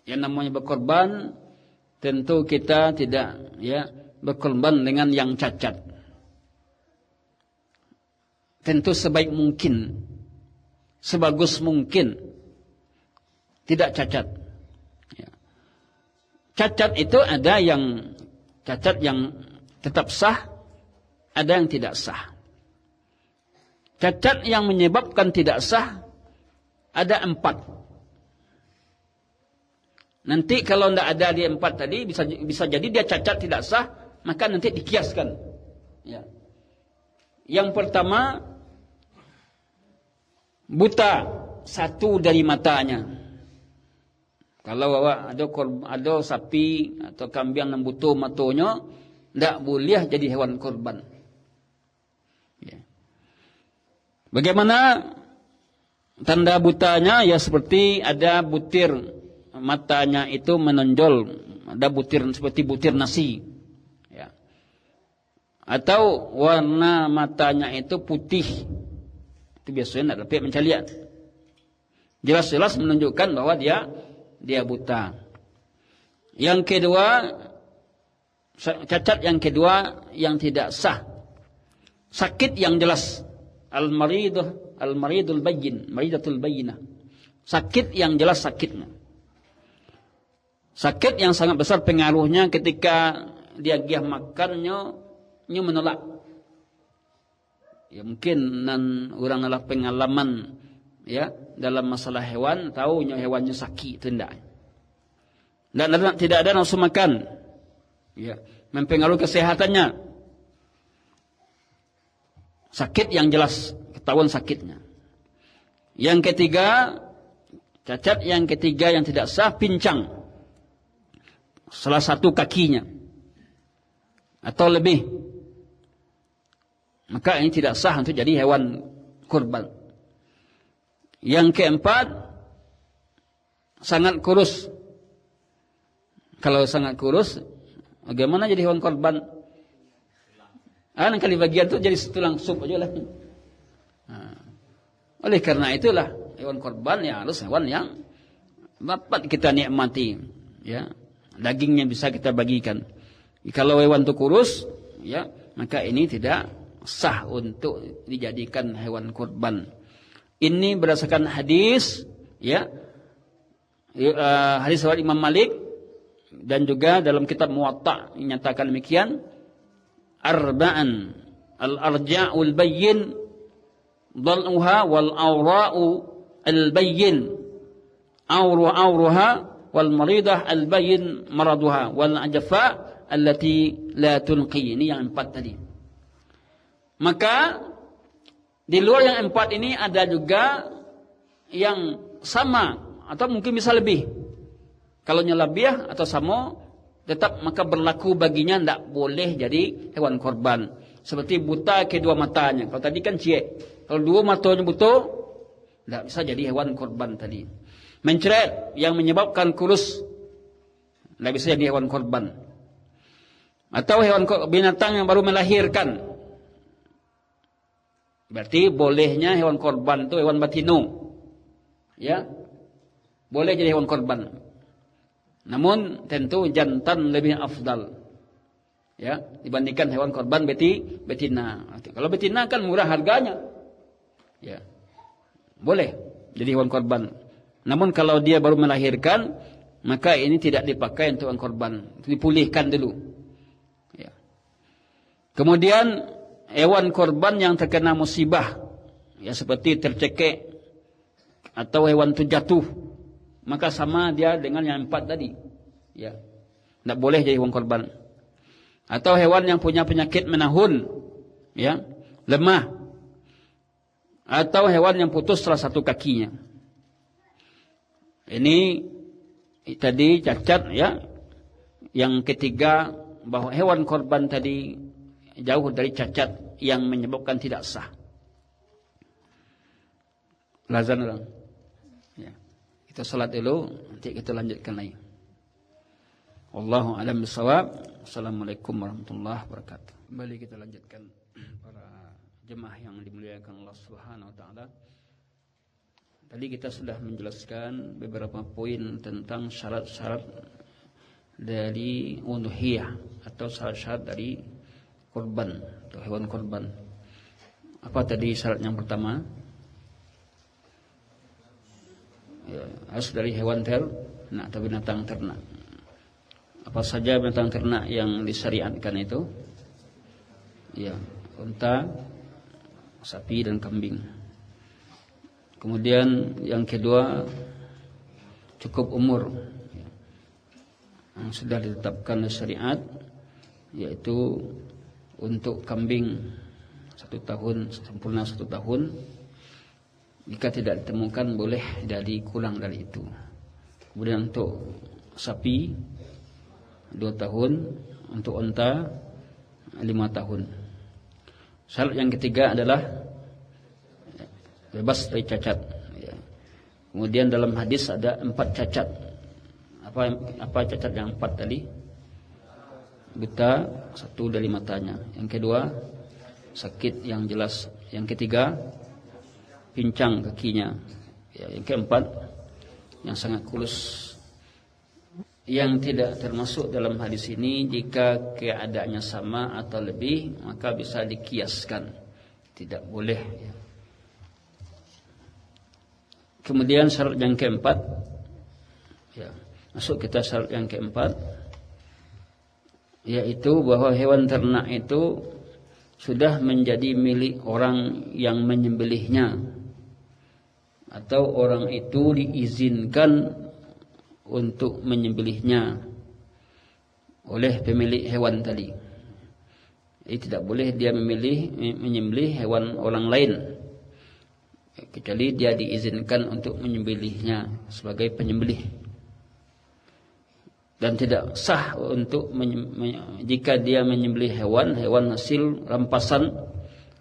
Yang namanya berkorban, tentu kita tidak, ya, berkorban dengan yang cacat. Tentu sebaik mungkin, sebagus mungkin, tidak cacat. Ya. Cacat itu ada yang cacat yang tetap sah, ada yang tidak sah. Cacat yang menyebabkan tidak sah ada 4. Nanti kalau tidak ada di 4 tadi, bisa jadi dia cacat tidak sah, maka nanti dikiaskan. Ya. Yang pertama, buta 1 dari matanya. Kalau ada sapi atau kambing yang buta matanya, tidak boleh jadi hewan korban. Ya. Bagaimana tanda butanya? Ya seperti ada butir matanya itu menonjol, ada butir seperti butir nasi. Ya. atau warna matanya itu putih, itu biasanya tidak dapat mencalian. Jelas-jelas menunjukkan bahwa dia buta. Yang kedua, cacat yang kedua yang tidak sah, sakit yang jelas, al-maridul bayyin, maridatul bayyinah, sakit yang jelas sakitnya. Sakit yang sangat besar pengaruhnya ketika dia giah makannya, nyu menolak. Ya mungkin orang adalah pengalaman ya dalam masalah hewan, tahu hewannya sakit itu tidak. Dan tidak ada nafsu makan. Ya, mempengaruhi kesehatannya. Sakit yang jelas, ketahuan sakitnya. Yang ketiga, cacat yang ketiga yang tidak sah, pincang salah satu kakinya atau lebih, maka ini tidak sah untuk jadi hewan kurban. Yang keempat, sangat kurus. Kalau sangat kurus, bagaimana jadi hewan kurban? Kali bagian itu jadi tulang sup aja lah. Oleh karena itulah hewan kurban ya harus hewan yang dapat kita nikmati, ya. Dagingnya bisa kita bagikan. Kalau hewan itu kurus, ya, maka ini tidak sah untuk dijadikan hewan kurban. Ini berdasarkan hadis, ya, hadis riwayat Imam Malik dan juga dalam kitab Muwatta menyatakan demikian. Arba'an al-arja'ul bayyin dhal'uha wal awra'u al-bayyin awruha wal maridah al-bayyin maraduha wal ajfa allati la tunqi. Ini yang 4 tadi. Maka di luar yang 4 ini ada juga yang sama atau mungkin bisa lebih. Kalau lebih atau sama, tetap maka berlaku baginya, tidak boleh jadi hewan korban. Seperti buta kedua matanya. Kalau tadi kan ciek. Kalau dua matanya buta, tidak bisa jadi hewan korban tadi. Mencret yang menyebabkan kurus, tidak bisa jadi hewan korban. Atau hewan binatang yang baru melahirkan. Berarti bolehnya hewan korban itu hewan batinu. Ya. Boleh jadi hewan korban. Namun tentu jantan lebih afdal. Ya, dibandingkan hewan korban betina. Kalau betina kan murah harganya. Ya. Boleh jadi hewan korban. Namun kalau dia baru melahirkan, maka ini tidak dipakai untuk hewan korban. Dipulihkan dulu. Ya. Kemudian hewan korban yang terkena musibah, ya seperti tercekik atau hewan itu jatuh, maka sama dia dengan yang 4 tadi. Ya. Tidak boleh jadi hewan korban. Atau hewan yang punya penyakit menahun, ya, lemah. Atau hewan yang putus salah satu kakinya. Ini tadi cacat, ya. Yang ketiga, bahwa hewan korban tadi jauh dari cacat yang menyebabkan tidak sah. Lazan orang. Ya. Kita salat dulu, nanti kita lanjutkan lagi. Wallahu a'lam bishawab. Assalamualaikum warahmatullahi wabarakatuh. Kembali kita lanjutkan para jemaah yang dimuliakan Allah Subhanahu wa taala. Tadi kita sudah menjelaskan beberapa poin tentang syarat-syarat dari udhiyah atau syarat-syarat dari kurban atau hewan kurban. Apa tadi syarat yang pertama? Ya, harus dari hewan ternak atau binatang ternak. Apa saja binatang ternak yang disyariatkan itu? Ya, unta, sapi dan kambing. Kemudian yang kedua, cukup umur yang sudah ditetapkan oleh syariat, yaitu untuk kambing 1 tahun, sempurna 1 tahun. Jika tidak ditemukan boleh jadi kurang dari itu. Kemudian untuk sapi 2 tahun, untuk unta 5 tahun. Syarat yang ketiga adalah bebas dari cacat. Kemudian dalam hadis ada 4 cacat. Apa cacat yang 4 tadi? buta, satu dari matanya. Yang kedua, sakit yang jelas. Yang ketiga, pincang kakinya. Ya, yang keempat, yang sangat kurus. Yang tidak termasuk dalam hadis ini, jika keadaannya sama atau lebih, maka bisa dikiaskan. Tidak boleh. Ya. Kemudian syarat yang keempat, ya, masuk kita syarat yang keempat, yaitu bahwa hewan ternak itu sudah menjadi milik orang yang menyembelihnya, atau orang itu diizinkan untuk menyembelihnya oleh pemilik hewan tadi. Jadi tidak boleh dia menyembelih hewan orang lain, kecuali dia diizinkan untuk menyembelihnya sebagai penyembelih. Dan tidak sah untuk jika dia menyembelih hewan hasil rampasan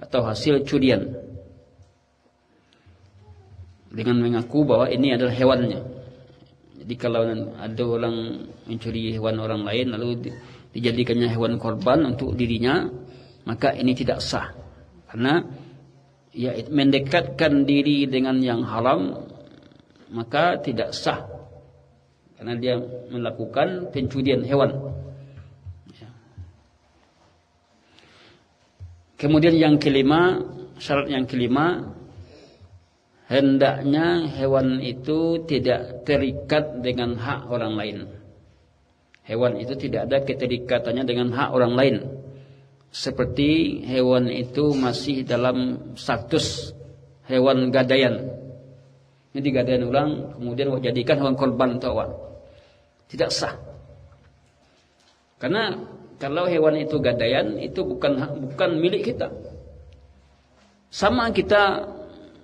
atau hasil curian, dengan mengaku bahwa ini adalah hewannya. Jadi kalau ada orang mencuri hewan orang lain lalu dijadikannya hewan korban untuk dirinya, maka ini tidak sah, karena ya mendekatkan diri dengan yang haram, maka tidak sah, karena dia melakukan pencurian hewan. Kemudian yang kelima, syarat yang kelima, hendaknya hewan itu tidak terikat dengan hak orang lain. Hewan itu tidak ada keterikatannya dengan hak orang lain. Seperti hewan itu masih dalam status hewan gadaian. Ini digadaian orang, kemudian jadikan hewan korban atau awak. Tidak sah. Karena kalau hewan itu gadaian, itu bukan milik kita. Sama kita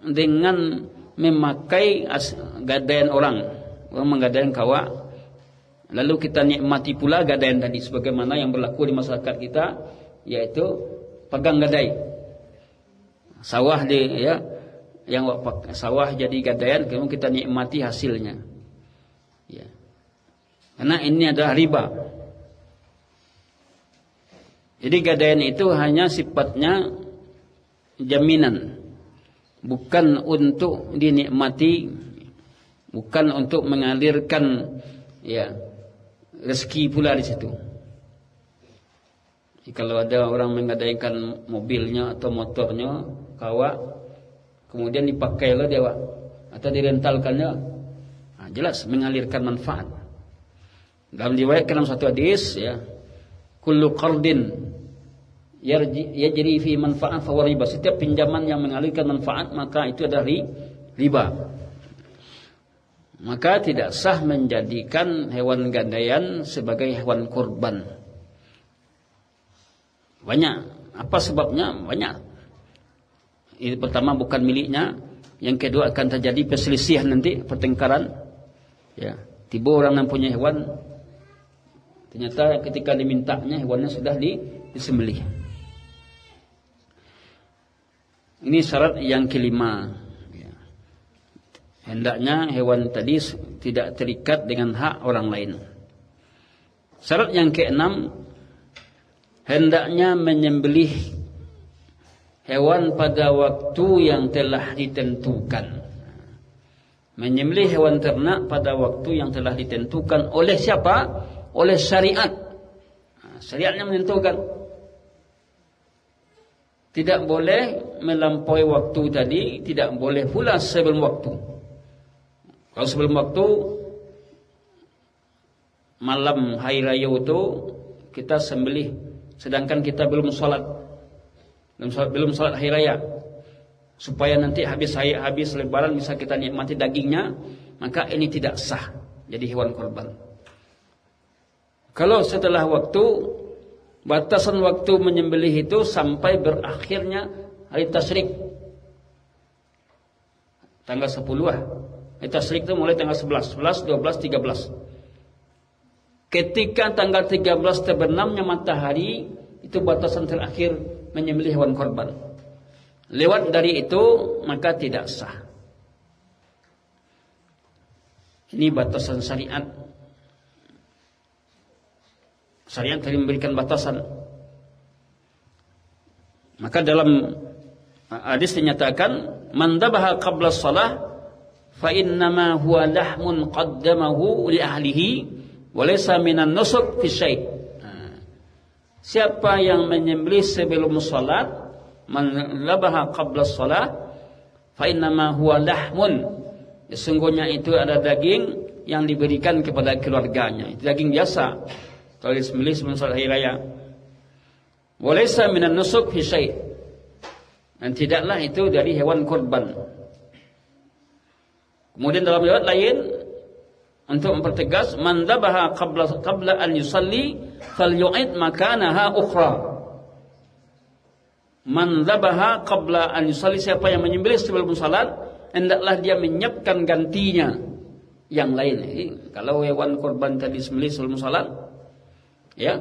dengan memakai gadaian orang menggadaian kawak, lalu kita nikmati pula gadaian tadi, sebagaimana yang berlaku di masyarakat kita, yaitu pegang gadai. Sawah yang sawah jadi gadaian, kemudian kita nikmati hasilnya. Ya. Karena ini adalah riba. Jadi gadaian itu hanya sifatnya jaminan, bukan untuk dinikmati, bukan untuk mengalirkan rezeki pula di situ. Jadi kalau ada orang menggadaikan mobilnya atau motornya, kawak, kemudian dipakai oleh dia atau direntalkannya, jelas mengalirkan manfaat. Dalam riwayat dalam satu hadis, kullu qardin yajri fi manfaat fa riba. Setiap pinjaman yang mengalirkan manfaat, maka itu adalah riba. Maka tidak sah menjadikan hewan gadaian sebagai hewan kurban. Banyak. Apa sebabnya? Banyak. Ini pertama, bukan miliknya. Yang kedua, akan terjadi perselisihan nanti, pertengkaran. Tiba orang yang punya hewan, ternyata ketika dimintanya hewannya sudah disembelih. Ini syarat yang kelima. Hendaknya hewan tadi tidak terikat dengan hak orang lain. Syarat yang keenam, hendaknya menyembelih hewan pada waktu yang telah ditentukan. Menyembelih hewan ternak pada waktu yang telah ditentukan oleh siapa? Oleh syariat. Syariatnya menentukan. Tidak boleh melampaui waktu tadi, tidak boleh pula sebelum waktu. Kalau sebelum waktu, malam hari raya itu kita sembelih, sedangkan kita belum sholat hari raya, supaya nanti habis lebaran bisa kita nikmati dagingnya, maka ini tidak sah jadi hewan korban. Kalau setelah waktu, batasan waktu menyembelih itu sampai berakhirnya hari tasyrik, tanggal 10 Hari tasyrik itu mulai tanggal 11, 12, 13. Ketika tanggal 13 terbenamnya matahari, itu batasan terakhir menyembelih hewan korban. Lewat dari itu, maka tidak sah. Ini batasan syariat. Syariat telah memberikan batasan. Maka dalam hadis dinyatakan, man dhabaha qabla shalah fa innama huwa lahmun qaddamahu li ahlihi wa laysa minan nusuk fi syai'. Siapa yang menyembelih sebelum salat, man dhabaha qabla shalah fa innama huwa lahmun, sesungguhnya itu ada daging yang diberikan kepada keluarganya. Itu daging biasa. Kalau disembelih sebelum salat hari raya. Walaysa minan nusuk fi syai'. Dan tidaklah itu dari hewan kurban. Kemudian dalam riwayat lain untuk mempertegas, man dhabaha qabla an yusalli falyu'id makanaha ukhra. Man dhabaha qabla an yusalli, siapa yang menyembelih sebelum salat, hendaklah dia menyiapkan gantinya yang lain. Kalau hewan kurban tadi disembelih sebelum salat, ya,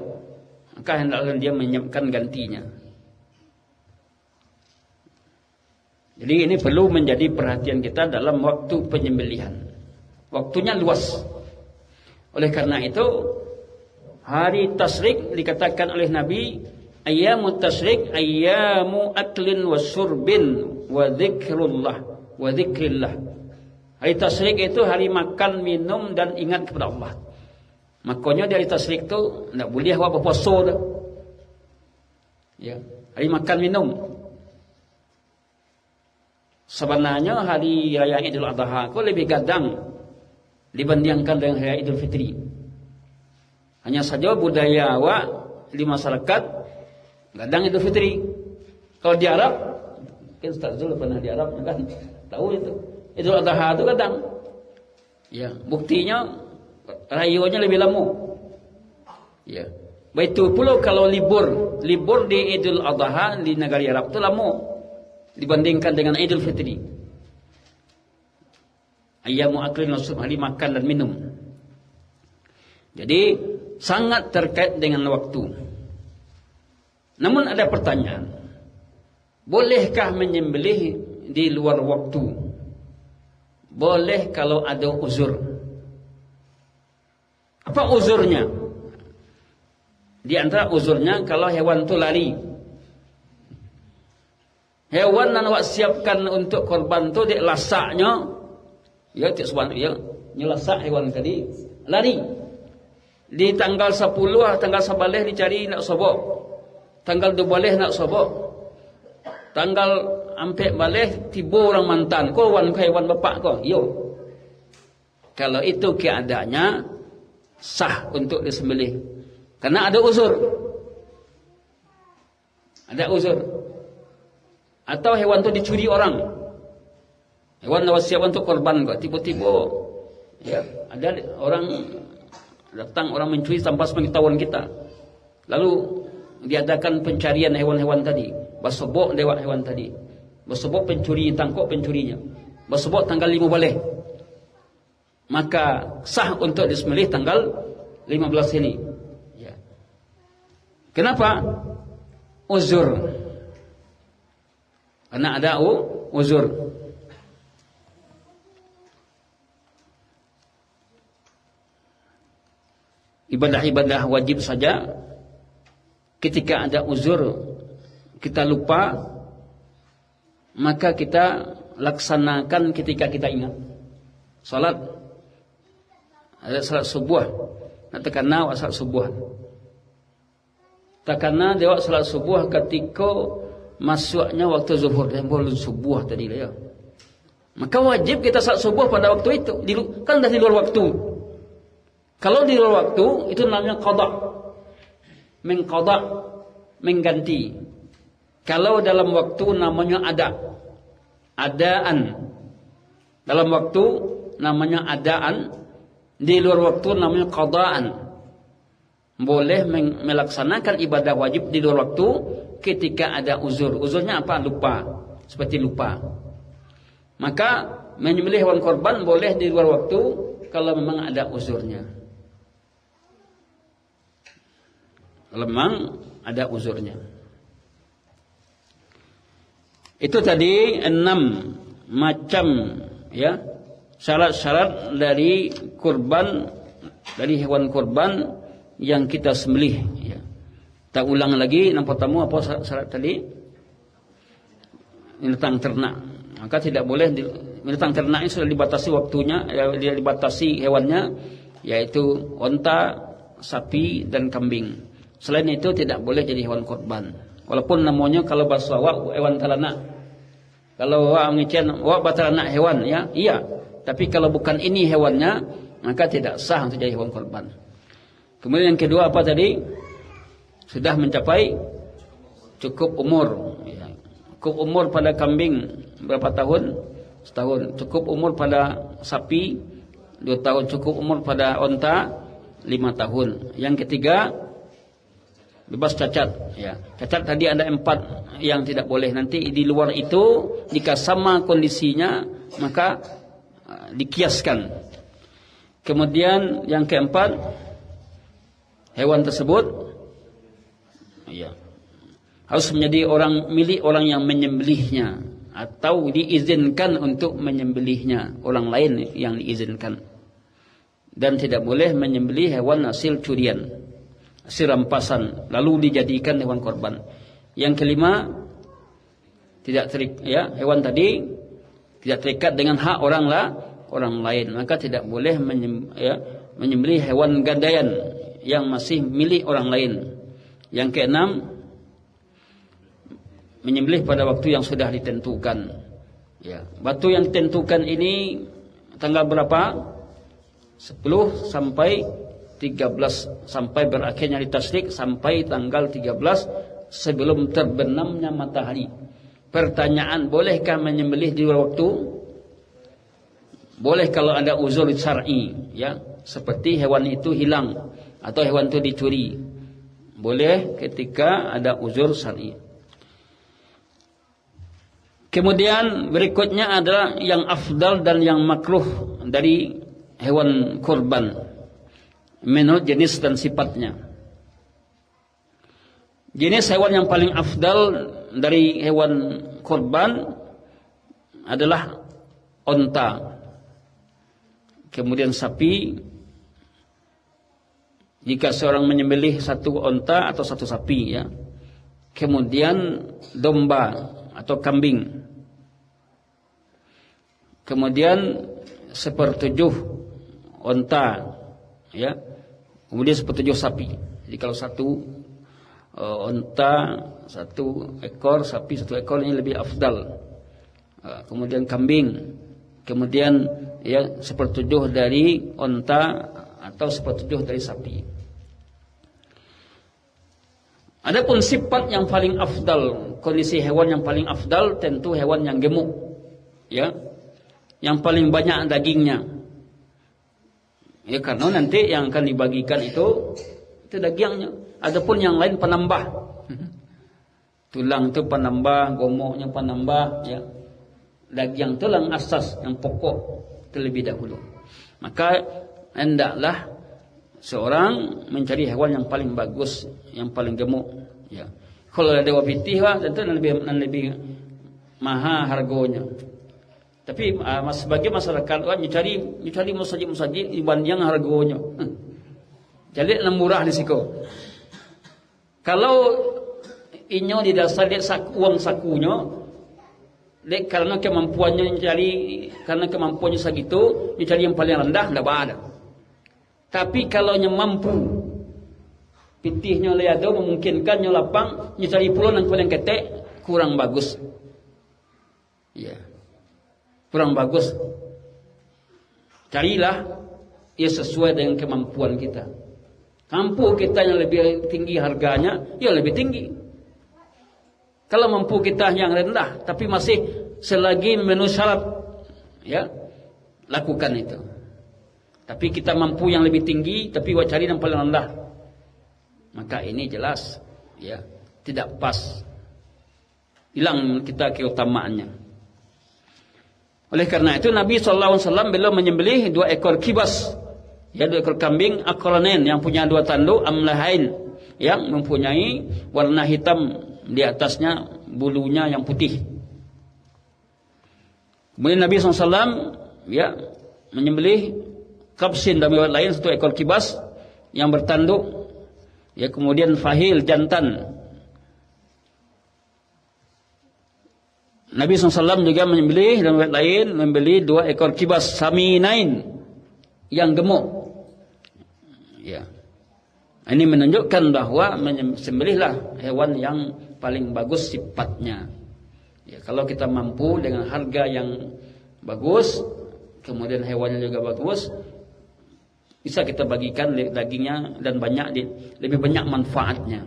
maka hendaklah dia menyiapkan gantinya. Jadi ini perlu menjadi perhatian kita dalam waktu penyembelihan. Waktunya luas. Oleh karena itu, hari tasyrik dikatakan oleh Nabi, ayyamu tasyrik ayyamu aklin wa syurbin wa dzikrullah wa dzikrillah. Hari tasyrik itu hari makan, minum dan ingat kepada Allah. Makanya dari tasyrik itu tidak boleh buat puasa dah. Ya, hari makan minum. Sebenarnya hari raya Idul Adha itu lebih gadang dibandingkan dengan hari raya Idul Fitri. Hanya saja budaya awak di masyarakat gadang Idul Fitri. Kalau di Arab, kan Ustaz Zul pernah di Arab kan, tahu itu. Idul Adha itu gadang. Ya, buktinya rayuannya lebih lama. Ya. Begitu pula kalau libur di Idul Adha di negara Arab itu lama dibandingkan dengan Idul Fitri. Ayyamu aklin wa syurb, hari makan dan minum. Jadi sangat terkait dengan waktu. Namun ada pertanyaan, bolehkah menyembelih di luar waktu? Boleh kalau ada uzur. Apa uzurnya? Di antara uzurnya kalau hewan itu lari. Hewan yang awak siapkan untuk korban tu dia lasaknya, ya tak sebenarnya ya, nyelasak hewan tadi lari. Di tanggal 10 tanggal 11 dicari nak sobok. Tanggal 12 nak sobok. Tanggal ampek balik tiba orang mantan. Kau wan hewan bapak kau. Yo. Kalau itu keadaannya sah untuk disembelih. Karena ada uzur. Ada uzur. Atau hewan itu dicuri orang. Hewan wasiat untuk korban kok. Tiba-tiba ya, ada orang datang, orang mencuri tanpa sepengetahuan kita. Lalu diadakan pencarian hewan-hewan tadi. Bersobok lewat hewan tadi. Bersobok pencuri, tangkap pencurinya. Bersobok tanggal 5 balik. Maka sah untuk disembelih tanggal 15 ini. Ya. Kenapa? Uzur. Karena ada uzur. Ibadah-ibadah wajib saja ketika ada uzur kita lupa, maka kita laksanakan ketika kita ingat. Salat, ada salat subuh, nak terkena salat subuh. Terkena dia salat subuh ketika masuknya waktu zuhur dan belum subuh tadi lah ya. Maka wajib kita salat subuh pada waktu itu. Kan dah di luar waktu. Kalau di luar waktu itu namanya qada. Mengqada, mengganti. Kalau dalam waktu namanya adaan. Dalam waktu namanya adaan, di luar waktu namanya qadaan. Boleh melaksanakan ibadah wajib di luar waktu ketika ada uzur. Uzurnya apa? Lupa. Seperti lupa. Maka menyembelih hewan korban boleh di luar waktu kalau memang ada uzurnya. Kalau memang ada uzurnya. Itu tadi 6 macam ya syarat-syarat dari kurban, dari hewan kurban yang kita sembelih. Ya. Tak ulang lagi. Yang pertama apa syarat tadi? Binatang ternak. Maka tidak boleh binatang ternak ini sudah dibatasi waktunya, dia dibatasi hewannya, yaitu onta, sapi dan kambing. Selain itu tidak boleh jadi hewan korban. Walaupun namanya kalau bahasa awak hewan ternak. Kalau awak mengecen awak ternak hewan ya, iya. Tapi kalau bukan ini hewannya, maka tidak sah untuk jadi hewan korban. Kemudian yang kedua apa tadi? Sudah mencapai cukup umur. Ya. Cukup umur pada kambing berapa tahun? Setahun. Cukup umur pada sapi 2 tahun. Cukup umur pada onta 5 tahun. Yang ketiga bebas cacat. Ya. Cacat tadi ada 4 yang tidak boleh. Nanti di luar itu jika sama kondisinya maka dikiaskan. Kemudian yang keempat, hewan tersebut ya, harus menjadi milik orang yang menyembelihnya atau diizinkan untuk menyembelihnya, orang lain yang diizinkan. Dan tidak boleh menyembelih hewan hasil curian, hasil rampasan lalu dijadikan hewan korban. Yang kelima, hewan tadi tidak terikat dengan hak orang lain, maka tidak boleh menyembelih hewan gadaian yang masih milik orang lain. Yang keenam, menyembelih pada waktu yang sudah ditentukan. Ya, waktu yang ditentukan ini tanggal berapa? 10 sampai 13 sampai berakhirnya hari tasyrik sampai tanggal 13 sebelum terbenamnya matahari. Pertanyaan, bolehkah menyembelih di waktu? Boleh kalau ada uzur syar'i, ya, seperti hewan itu hilang atau hewan itu dicuri. Boleh ketika ada uzur syar'i. Kemudian berikutnya adalah yang afdal dan yang makruh dari hewan kurban menurut jenis dan sifatnya. Jenis hewan yang paling afdal dari hewan kurban adalah onta, kemudian sapi. Jika seorang menyembelih satu onta atau satu sapi, ya, kemudian domba atau kambing, kemudian 1/7 onta, ya, kemudian 1/7 sapi. Jadi kalau satu onta 1 ekor, sapi 1 ekor, ini lebih afdal. Kemudian kambing, kemudian ya 1/7 dari onta atau 1/7 dari sapi. Adapun sifat yang paling afdal, kondisi hewan yang paling afdal tentu hewan yang gemuk, ya, yang paling banyak dagingnya. Ya, karena nanti yang akan dibagikan itu dagingnya. Adapun yang lain penambah. Tulang itu penambah, gomoknya penambah, ya. Daging tulang asas yang pokok terlebih dahulu. Maka hendaklah seorang mencari hewan yang paling bagus, yang paling gemuk, ya. Kalau ada wapitih tentu lebih mahal harganya. Tapi sebagai masyarakat mencari musajid dibanding harganya. Jadi murah di situ. Kalau inyo di dasar dia uang sakunya, dek karena kemampuannya mencari, karena kemampuannya segitu, mencari yang paling rendah tidak ada. Tapi kalau mampu, pitihnya leado memungkinkan lapang, mencari pulau yang paling ketek, kurang bagus. Ya, kurang bagus. Carilah ya sesuai dengan kemampuan kita. Mampu kita yang lebih tinggi harganya, ya lebih tinggi. Kalau mampu kita yang rendah, tapi masih selagi memenuhi syarat, ya, lakukan itu. Tapi kita mampu yang lebih tinggi, tapi cari yang paling rendah, maka ini jelas, ya, tidak pas. Hilang kita keutamaannya. Oleh karena itu Nabi SAW beliau menyembelih 2 ekor kibas, ya, 2 ekor kambing akranen yang punya 2 tanduk, amlahain yang mempunyai warna hitam di atasnya, bulunya yang putih. Kemudian Nabi SAW, ya, menyembelih kabsin dan riwayat lain 1 ekor kibas yang bertanduk Ya, kemudian fahil jantan. Nabi SAW juga menyembelih dalam riwayat lain membeli 2 ekor kibas saminain yang gemuk. Ya. Ini menunjukkan bahwa menyembelihlah hewan yang paling bagus sifatnya. Ya, kalau kita mampu dengan harga yang bagus, kemudian hewannya juga bagus, bisa kita bagikan dagingnya dan lebih banyak manfaatnya.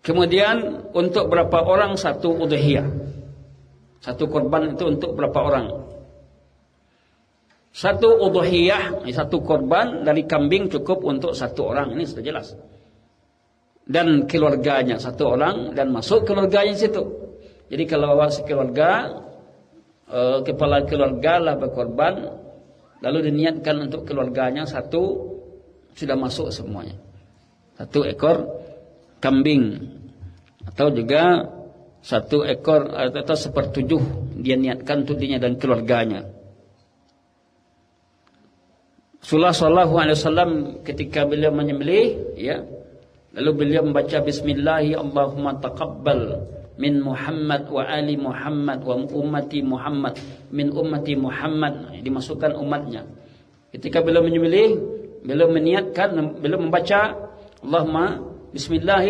Kemudian untuk berapa orang satu udhiyah? Satu korban itu untuk berapa orang? Satu udhiyah, satu korban dari kambing cukup untuk satu orang. Ini sudah jelas. Dan keluarganya satu orang dan masuk keluarganya situ. Jadi kalau awak sekeluarga, kepala keluarga lah berkorban, lalu diniatkan untuk keluarganya satu, sudah masuk semuanya. 1 ekor kambing, atau juga 1 ekor atau 1/7 dia niatkan untuk dirinya dan keluarganya. Rasulullah sallallahu alaihi wasallam ketika beliau menyembelih, ya, lalu beliau membaca bismillah, Allahumma taqabbal min Muhammad wa ali Muhammad wa ummati Muhammad min ummati Muhammad, dimasukkan umatnya. Ketika beliau menyembelih, beliau meniatkan, beliau membaca Allahumma bismillah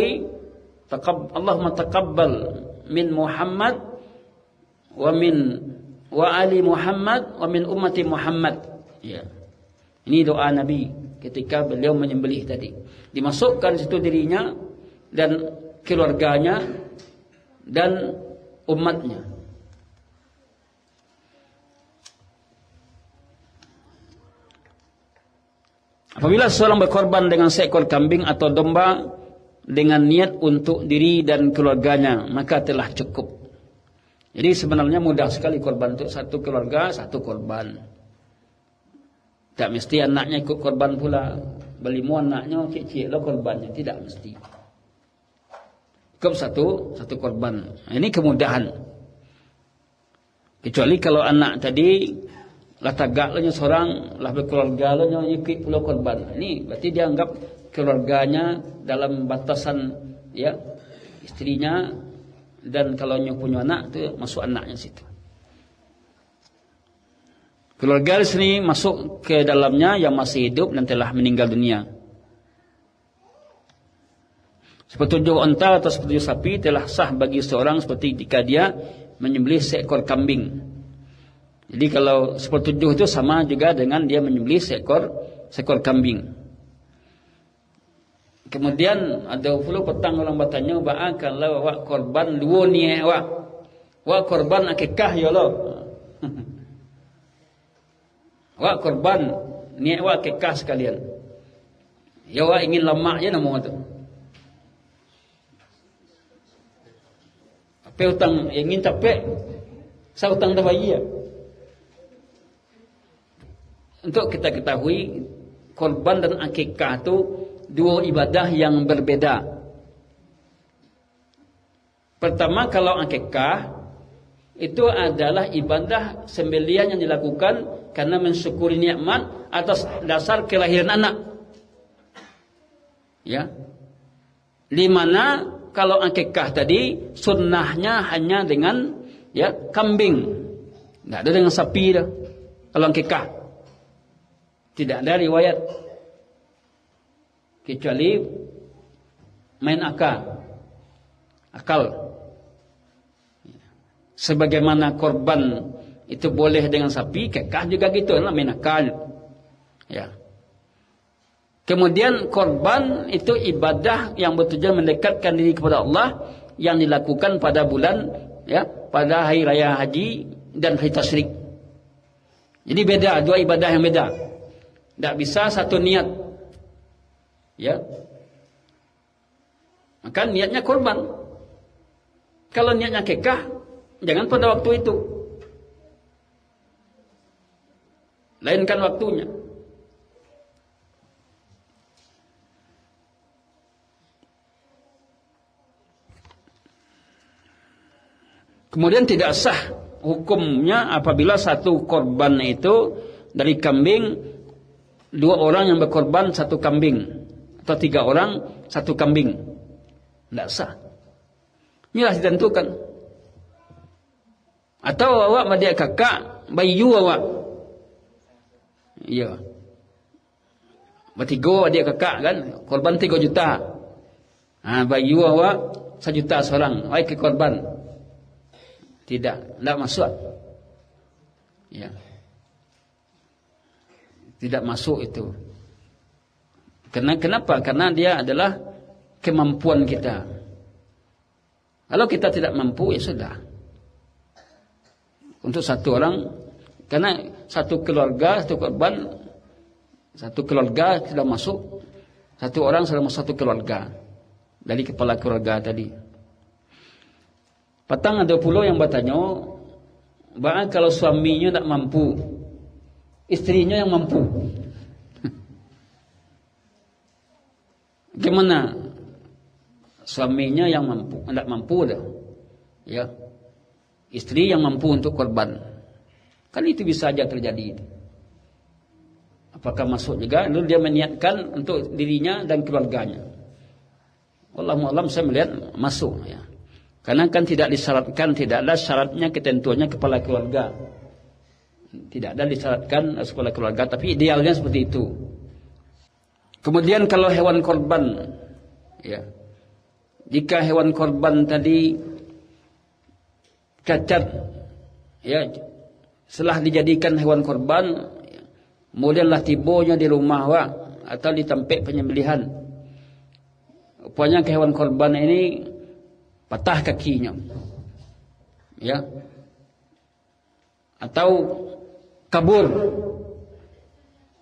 Allahumma taqabbal min Muhammad wa ali Muhammad wa min ummati Muhammad. Ya. Ini doa Nabi ketika beliau menyembelih tadi. Dimasukkan situ dirinya dan keluarganya dan umatnya. Apabila seorang berkorban dengan seekor kambing atau domba dengan niat untuk diri dan keluarganya, maka telah cukup. Jadi sebenarnya mudah sekali korban untuk satu keluarga, satu korban. Tak mesti anaknya ikut korban pula. Belimu anaknya cik-cik lah korbannya, tidak mesti. Cukup satu korban. Ini kemudahan. Kecuali kalau anak tadi lah tagak lah seorang, lah berkeluarga lah ikut pula korban. Ini berarti dia anggap keluarganya dalam batasan, ya, istrinya, dan kalau punya anak tu masuk anaknya situ. Keluarga di sini masuk ke dalamnya yang masih hidup dan telah meninggal dunia. 7 unta atau 7 sapi telah sah bagi seorang seperti jika dia menyembelih seekor kambing. Jadi kalau 7 itu sama juga dengan dia menyembelih seekor kambing. Kemudian ada pula petang orang bertanya, kalau awak korban 2 ni awak korban akikah ya Allah. Awak korban ni awak akikah sekalian. Ya awak ingin lemak je nama tu. Apa hutang ingin capek? Saya hutang dah bayi ya. Untuk kita ketahui, korban dan akikah itu 2 ibadah yang berbeda. Pertama, kalau akikah itu adalah ibadah sembelihan yang dilakukan karena mensyukuri nikmat atas dasar kelahiran anak. Ya. Di mana kalau akikah tadi sunnahnya hanya dengan, ya, kambing. Tidak ada dengan sapi dah. Kalau akikah tidak ada riwayat kecuali main akal. Sebagaimana korban itu boleh dengan sapi, akikah juga gitu, main akal. Ya. Kemudian korban itu ibadah yang bertujuan mendekatkan diri kepada Allah yang dilakukan pada bulan, ya, pada hari raya haji dan hari tasyrik. Jadi beda, 2 ibadah yang beda. Tak bisa satu niat. Ya. Maka niatnya korban. Kalau niatnya akikah, jangan pada waktu itu. Lainkan waktunya. Kemudian tidak sah hukumnya apabila satu korban itu dari kambing, 2 orang yang berkorban satu kambing, atau 3 orang satu kambing, tidak sah. Inilah ditentukan. Atau awak madia kakak bayu awak, iya, bertiga dia kakak kan, korban 3 juta. Bayu awak 1 juta seorang, awak ke korban. Tidak masuk. Ya. Tidak masuk itu. Kenapa? Karena dia adalah kemampuan kita. Kalau kita tidak mampu, ya sudah. Untuk satu orang, karena satu keluarga, satu korban, satu keluarga sudah masuk, satu orang sudah masuk satu keluarga dari kepala keluarga tadi. Patang ada pula yang bertanya, bahwa kalau suaminya tak mampu, istrinya yang mampu, gimana? Suaminya yang mampu, tidak mampu dah, ya. Istri yang mampu untuk korban, kan itu bisa saja terjadi. Apakah masuk juga? Lalu dia meniatkan untuk dirinya dan keluarganya. Wallahu a'lam, saya melihat masuk, ya. Karena kan tidak disyaratkan, tidak ada syaratnya ketentuannya kepala keluarga. Tidak ada disyaratkan kepala keluarga, tapi idealnya seperti itu. Kemudian kalau hewan korban, ya, jika hewan korban tadi cacat, ya, setelah dijadikan hewan korban, kemudianlah tibonya di rumah awak atau di tempat penyembelihan, rupanya ke hewan korban ini patah kakinya, ya, atau kabur,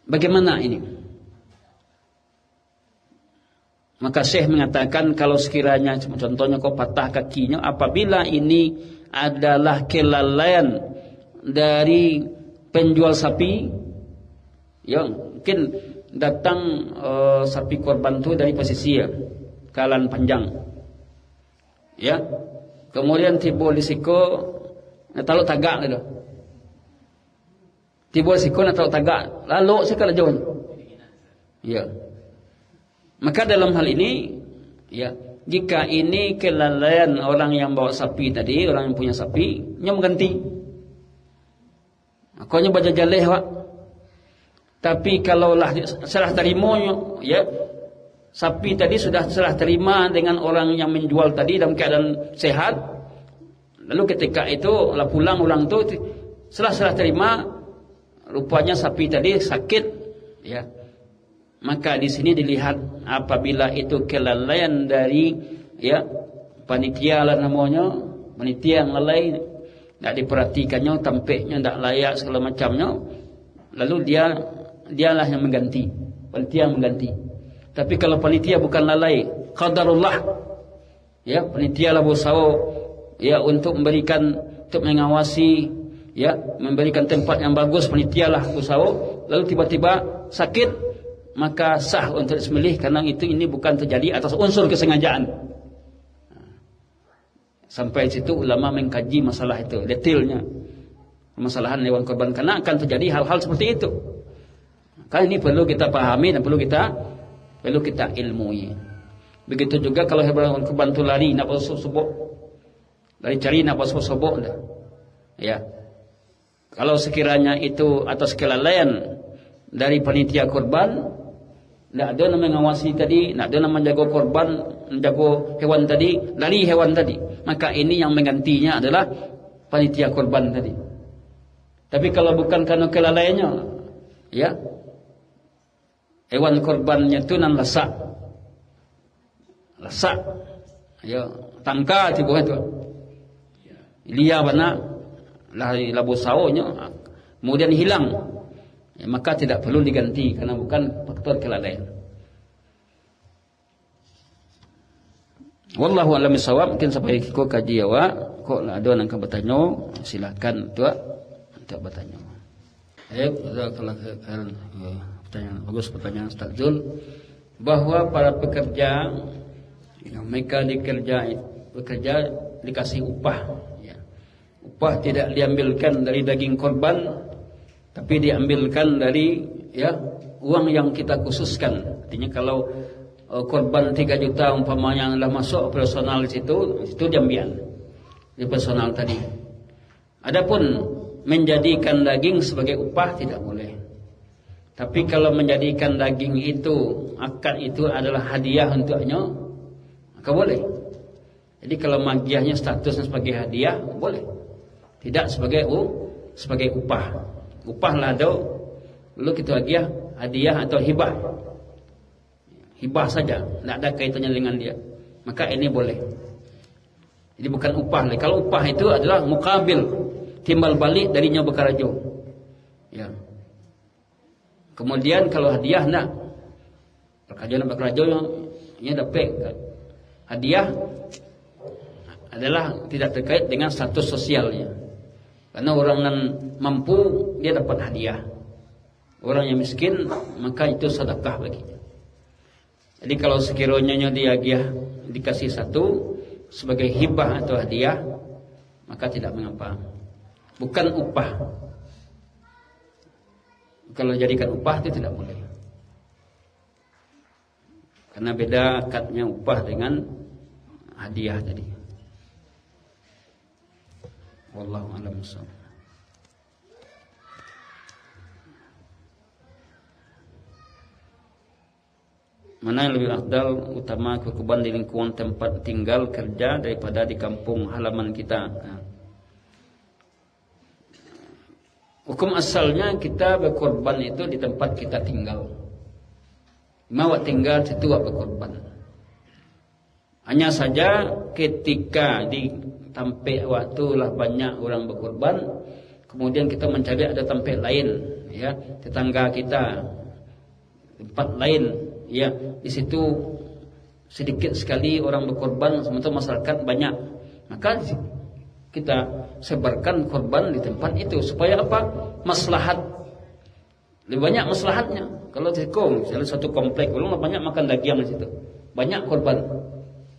bagaimana ini? Maka Syekh mengatakan kalau sekiranya contohnya kau patah kakinya, apabila ini adalah kelalaian dari penjual sapi, ya, mungkin datang sapi korban itu dari pesisir Kalan Panjang, ya, kemudian tiba di siko nak taruh tagak gitu, tiba di siko nak taruh tagak, lalu sekali jauh, ya. Maka dalam hal ini, ya, jika ini kelalaian orang yang bawa sapi tadi, orang yang punya sapi, nya mengganti. Makanya baca jaleh, Pak. Tapi kalaulah serah terimanya, ya, sapi tadi sudah serah terima dengan orang yang menjual tadi dalam keadaan sehat. Lalu ketika itu lah pulang orang tu serah terima, rupanya sapi tadi sakit, ya. Maka di sini dilihat apabila itu kelalaian dari, ya, panitia lah namanya, panitia yang lalai, tidak diperhatikannya, tampaknya tidak layak segala macamnya, lalu dialah yang mengganti, panitia yang mengganti. Tapi kalau panitia bukan lalai, qadarullah, ya, panitia lah berusaha, ya, untuk memberikan, untuk mengawasi, ya, memberikan tempat yang bagus, panitia lah berusaha, lalu tiba-tiba sakit, maka sah untuk disembelih, karena ini bukan terjadi atas unsur kesengajaan. Sampai situ ulama mengkaji masalah itu detailnya, permasalahan hewan korban, karena akan terjadi hal-hal seperti itu. Kan ini perlu kita pahami dan perlu kita ilmui. Begitu juga kalau hewan korban itu lari nak sobok, lari cari nak sobok dah, ya. Kalau sekiranya itu atas kelalaian dari panitia korban, tidak ada yang mengawasi tadi, tidak ada yang menjaga korban, menjaga hewan tadi, lari hewan tadi, maka ini yang menggantinya adalah panitia korban tadi. Tapi kalau bukan karena kelalaiannya, ya, hewan korbannya itu nan lesak, ya, tangka tiba itu, lia bana, labu sawonya, kemudian hilang. Ya, maka tidak perlu diganti karena bukan faktor kelalaian. Wallahu a'lam bishawab. Mungkin sampai kau kaji awak, kok ada orang yang bertanya, silakan tuak untuk bertanya. Pertanyaan bagus, pertanyaan Ustaz Zul, bahwa para pekerja yang mereka bekerja dikasih upah, ya. Upah tidak diambilkan dari daging korban, tapi diambilkan dari uang yang kita khususkan. Artinya kalau korban 3 juta umpamanya adalah masuk operasional di situ diambil di personal tadi. Adapun menjadikan daging sebagai upah tidak boleh. Tapi kalau menjadikan daging itu, akad itu adalah hadiah untuknya, maka boleh. Jadi kalau magiahnya statusnya sebagai hadiah, boleh. Tidak sebagai upah. Upah lah lalu kita hadiah atau hibah. Hibah saja, tidak ada kaitannya dengan dia. Maka ini boleh. Jadi bukan upah. Kalau upah itu adalah mukabil, timbal balik darinya Bekarajo. Ya. Kemudian kalau hadiah nak, Bekarajo yang dapat hadiah adalah tidak terkait dengan status sosialnya. Karena orang yang mampu dia dapat hadiah. Orang yang miskin maka itu sedekah baginya. Jadi kalau sekiranya dia dikasih satu sebagai hibah atau hadiah, maka tidak mengapa. Bukan upah. Kalau jadikan upah itu tidak boleh. Karena beda akadnya upah dengan hadiah tadi. Wallahu a'lam bishawab. Mana yang lebih afdal, utama kekurban di lingkungan tempat tinggal kerja daripada di kampung halaman kita? Hukum asalnya kita berkorban itu di tempat kita tinggal. Mau tinggal situ berkorban. Hanya saja ketika di tempat waktu lah banyak orang berkorban, kemudian kita mencari ada tempat lain, ya, tetangga kita, tempat lain, ya, di situ sedikit sekali orang berkorban, sementara masyarakat banyak, maka kita sebarkan korban di tempat itu supaya apa? Maslahat. Lebih banyak maslahatnya. Kalau misalnya satu komplek, belum banyak makan daging di situ, banyak korban.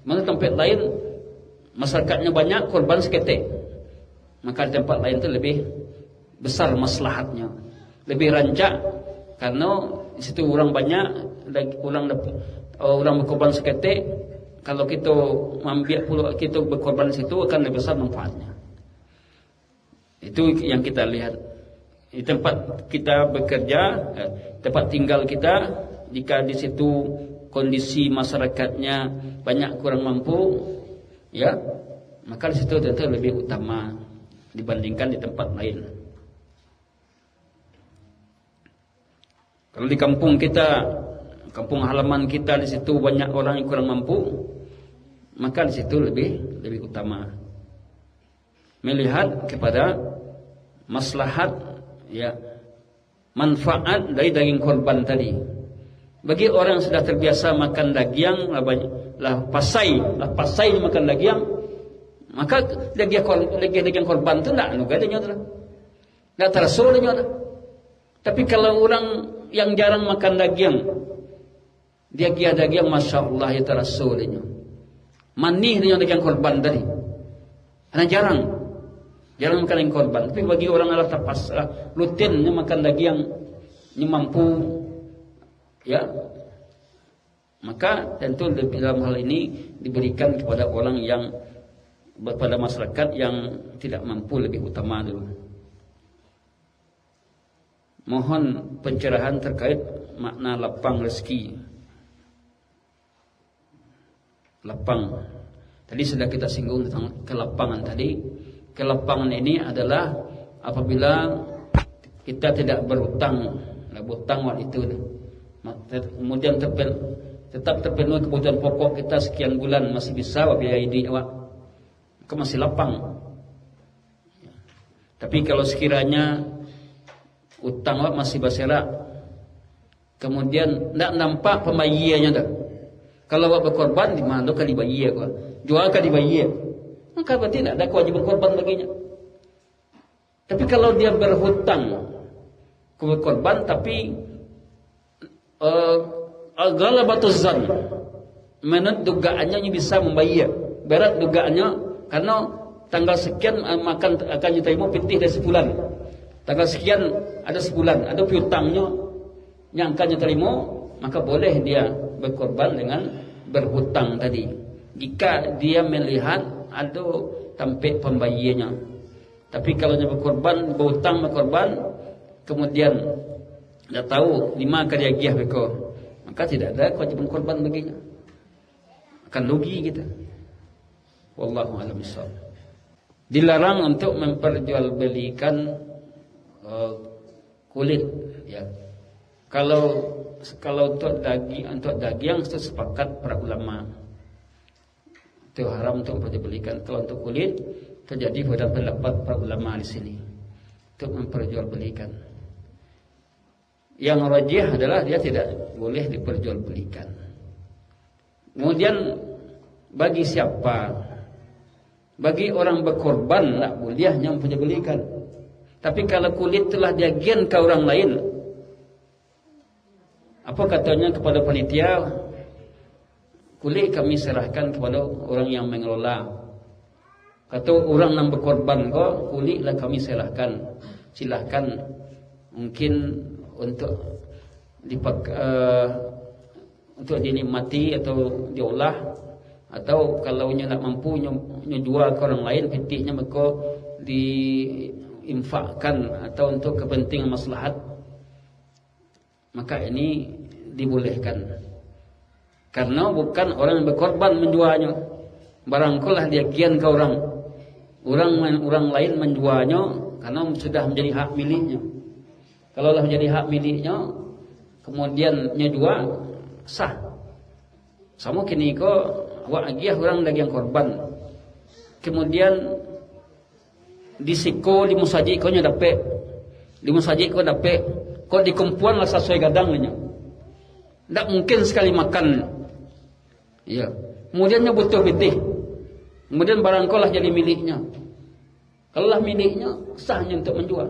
Mana tempat lain masyarakatnya banyak, korban seketik, maka di tempat lain itu lebih besar maslahatnya, lebih rancak. Karena di situ orang banyak, orang berkorban seketik. Kalau kita ambil kita berkorban di situ akan lebih besar manfaatnya. Itu yang kita lihat di tempat kita bekerja, tempat tinggal kita. Jika di situ kondisi masyarakatnya banyak kurang mampu, ya, maka di situ tentu lebih utama dibandingkan di tempat lain. Kalau di kampung kita, kampung halaman kita, di situ banyak orang yang kurang mampu, maka di situ lebih utama melihat kepada maslahat, ya, manfaat dari daging korban tadi. Bagi orang yang sudah terbiasa makan daging, lah pasai makan daging, maka daging korban itu tidak terasa dah. Tapi kalau orang yang jarang makan daging, dia daging, masya Allah, ya terasa dia. Manih dengan daging korban tadi. Karena jarang makan daging korban. Tapi bagi orang yang terpaksa rutinnya makan daging yang mampu, ya, maka tentu dalam hal ini diberikan kepada orang yang, pada masyarakat yang tidak mampu, lebih utama dulu. Mohon pencerahan terkait makna lapang rezeki. Lapang. Tadi sudah kita singgung tentang kelapangan tadi. Kelapangan ini adalah apabila kita tidak berhutang, waktu itu. Kemudian tetap terpenuhi kebutuhan pokok kita sekian bulan, masih bisa biaya hidup, maka masih lapang. Tapi kalau sekiranya utang masih berserak, kemudian tidak nampak pembagiannya dah. Kalau berkorban di mana kan dibayar, jual kan dibayar, maka berarti tidak ada kewajiban korban baginya. Tapi kalau dia berhutang berkorban, tapi galabatuz zan, menurut dugaannya bisa membayar, berat dugaannya, karena tanggal sekian makan akan diterima pitih dari sebulan. Tanggal sekian ada sebulan, ada piutangnya yang akan diterima, maka boleh dia berkorban dengan berhutang tadi. Jika dia melihat ada tampik pembayarannya. Tapi kalau dia berkorban, berhutang berkorban, kemudian dah tahu lima kali agiah beko, maka tidak ada kewajiban korban baginya. Akan rugi kita. Wallahu a'lam bishawab. Dilarang untuk memperjualbelikan kulit, ya. Kalau untuk daging sepakat para ulama itu haram untuk memperjualbelikan. Kalau untuk kulit terjadi perbedaan pendapat para ulama di sini untuk memperjualbelikan. Yang rajih adalah dia tidak boleh diperjualbelikan. Kemudian bagi siapa? Bagi orang berkorban tak boleh hanya memperjualbelikan. Tapi kalau kulit telah diagian ke orang lain, apa katanya kepada panitia? Kulit kami serahkan kepada orang yang mengelola. Kata orang yang berkorban kok, kulitlah kami serahkan. Silahkan mungkin untuk untuk dinikmati atau diolah, atau kalau nya tak mampu nya jual ke orang lain, pitihnya mereka diinfakkan atau untuk kepentingan maslahat, maka ini dibolehkan. Karena bukan orang yang berkorban menjualnya, barangkali dia kian ke orang lain menjualnya karena sudah menjadi hak miliknya. Kalau dah menjadi hak miliknya, kemudian nya jual, sah. Sama kini ko awak agiah orang lagi yang korban, kemudian disiko di musajik ko nya dapat, di musajik ko dapat, ko di kumpuan lah sesuai gadangnya. Tak mungkin sekali makan. Ya. Kemudian nya butuh pitih. Kemudian barang ko lah jadi miliknya. Kalau lah miliknya, sahnya untuk menjual.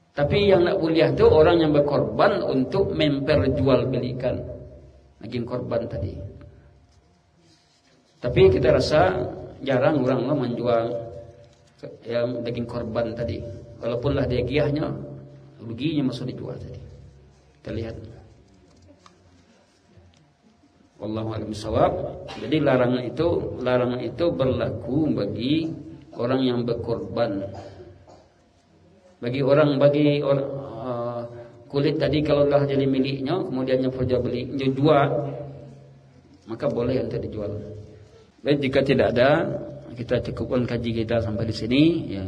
Tapi yang nak boleh itu orang yang berkorban untuk memperjualbelikan daging korban tadi. Tapi kita rasa jarang orang menjual yang daging korban tadi. Walaupun lah dia giahnya, ruginya masuk dijual tadi. Kita lihat. Wallahu a'lam bishawab. Jadi larangan itu berlaku bagi orang yang berkorban. Bagi orang kulit tadi kalau dah jadi miliknya, kemudian yang perjualbelikan jual, maka boleh untuk dijual. Baik, jika tidak ada, kita cukupkan kaji kita sampai di sini. Ya.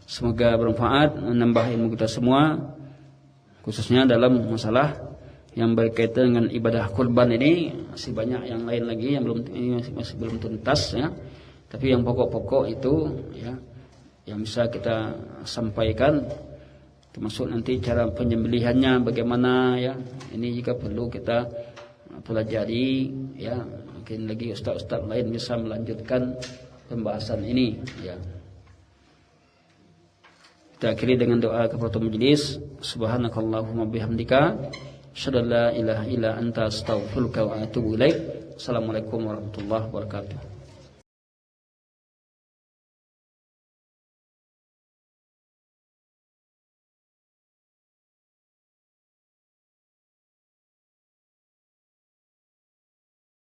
Semoga bermanfaat, menambah ilmu kita semua, khususnya dalam masalah yang berkaitan dengan ibadah kurban ini. Masih banyak yang lain lagi yang masih belum tuntas, ya. Tapi yang pokok-pokok itu, ya, yang bisa kita sampaikan, termasuk nanti cara penyembelihannya bagaimana, ya. Ini juga perlu kita pelajari, ya. Mungkin lagi ustaz-ustaz lain bisa melanjutkan pembahasan ini, ya. Kita akhiri dengan doa kafaratul majlis. Subhanakallahumma bihamdika asyhadu an la ilaha illa anta astaghfiruka wa atubu ilaik. Assalamualaikum warahmatullahi wabarakatuh.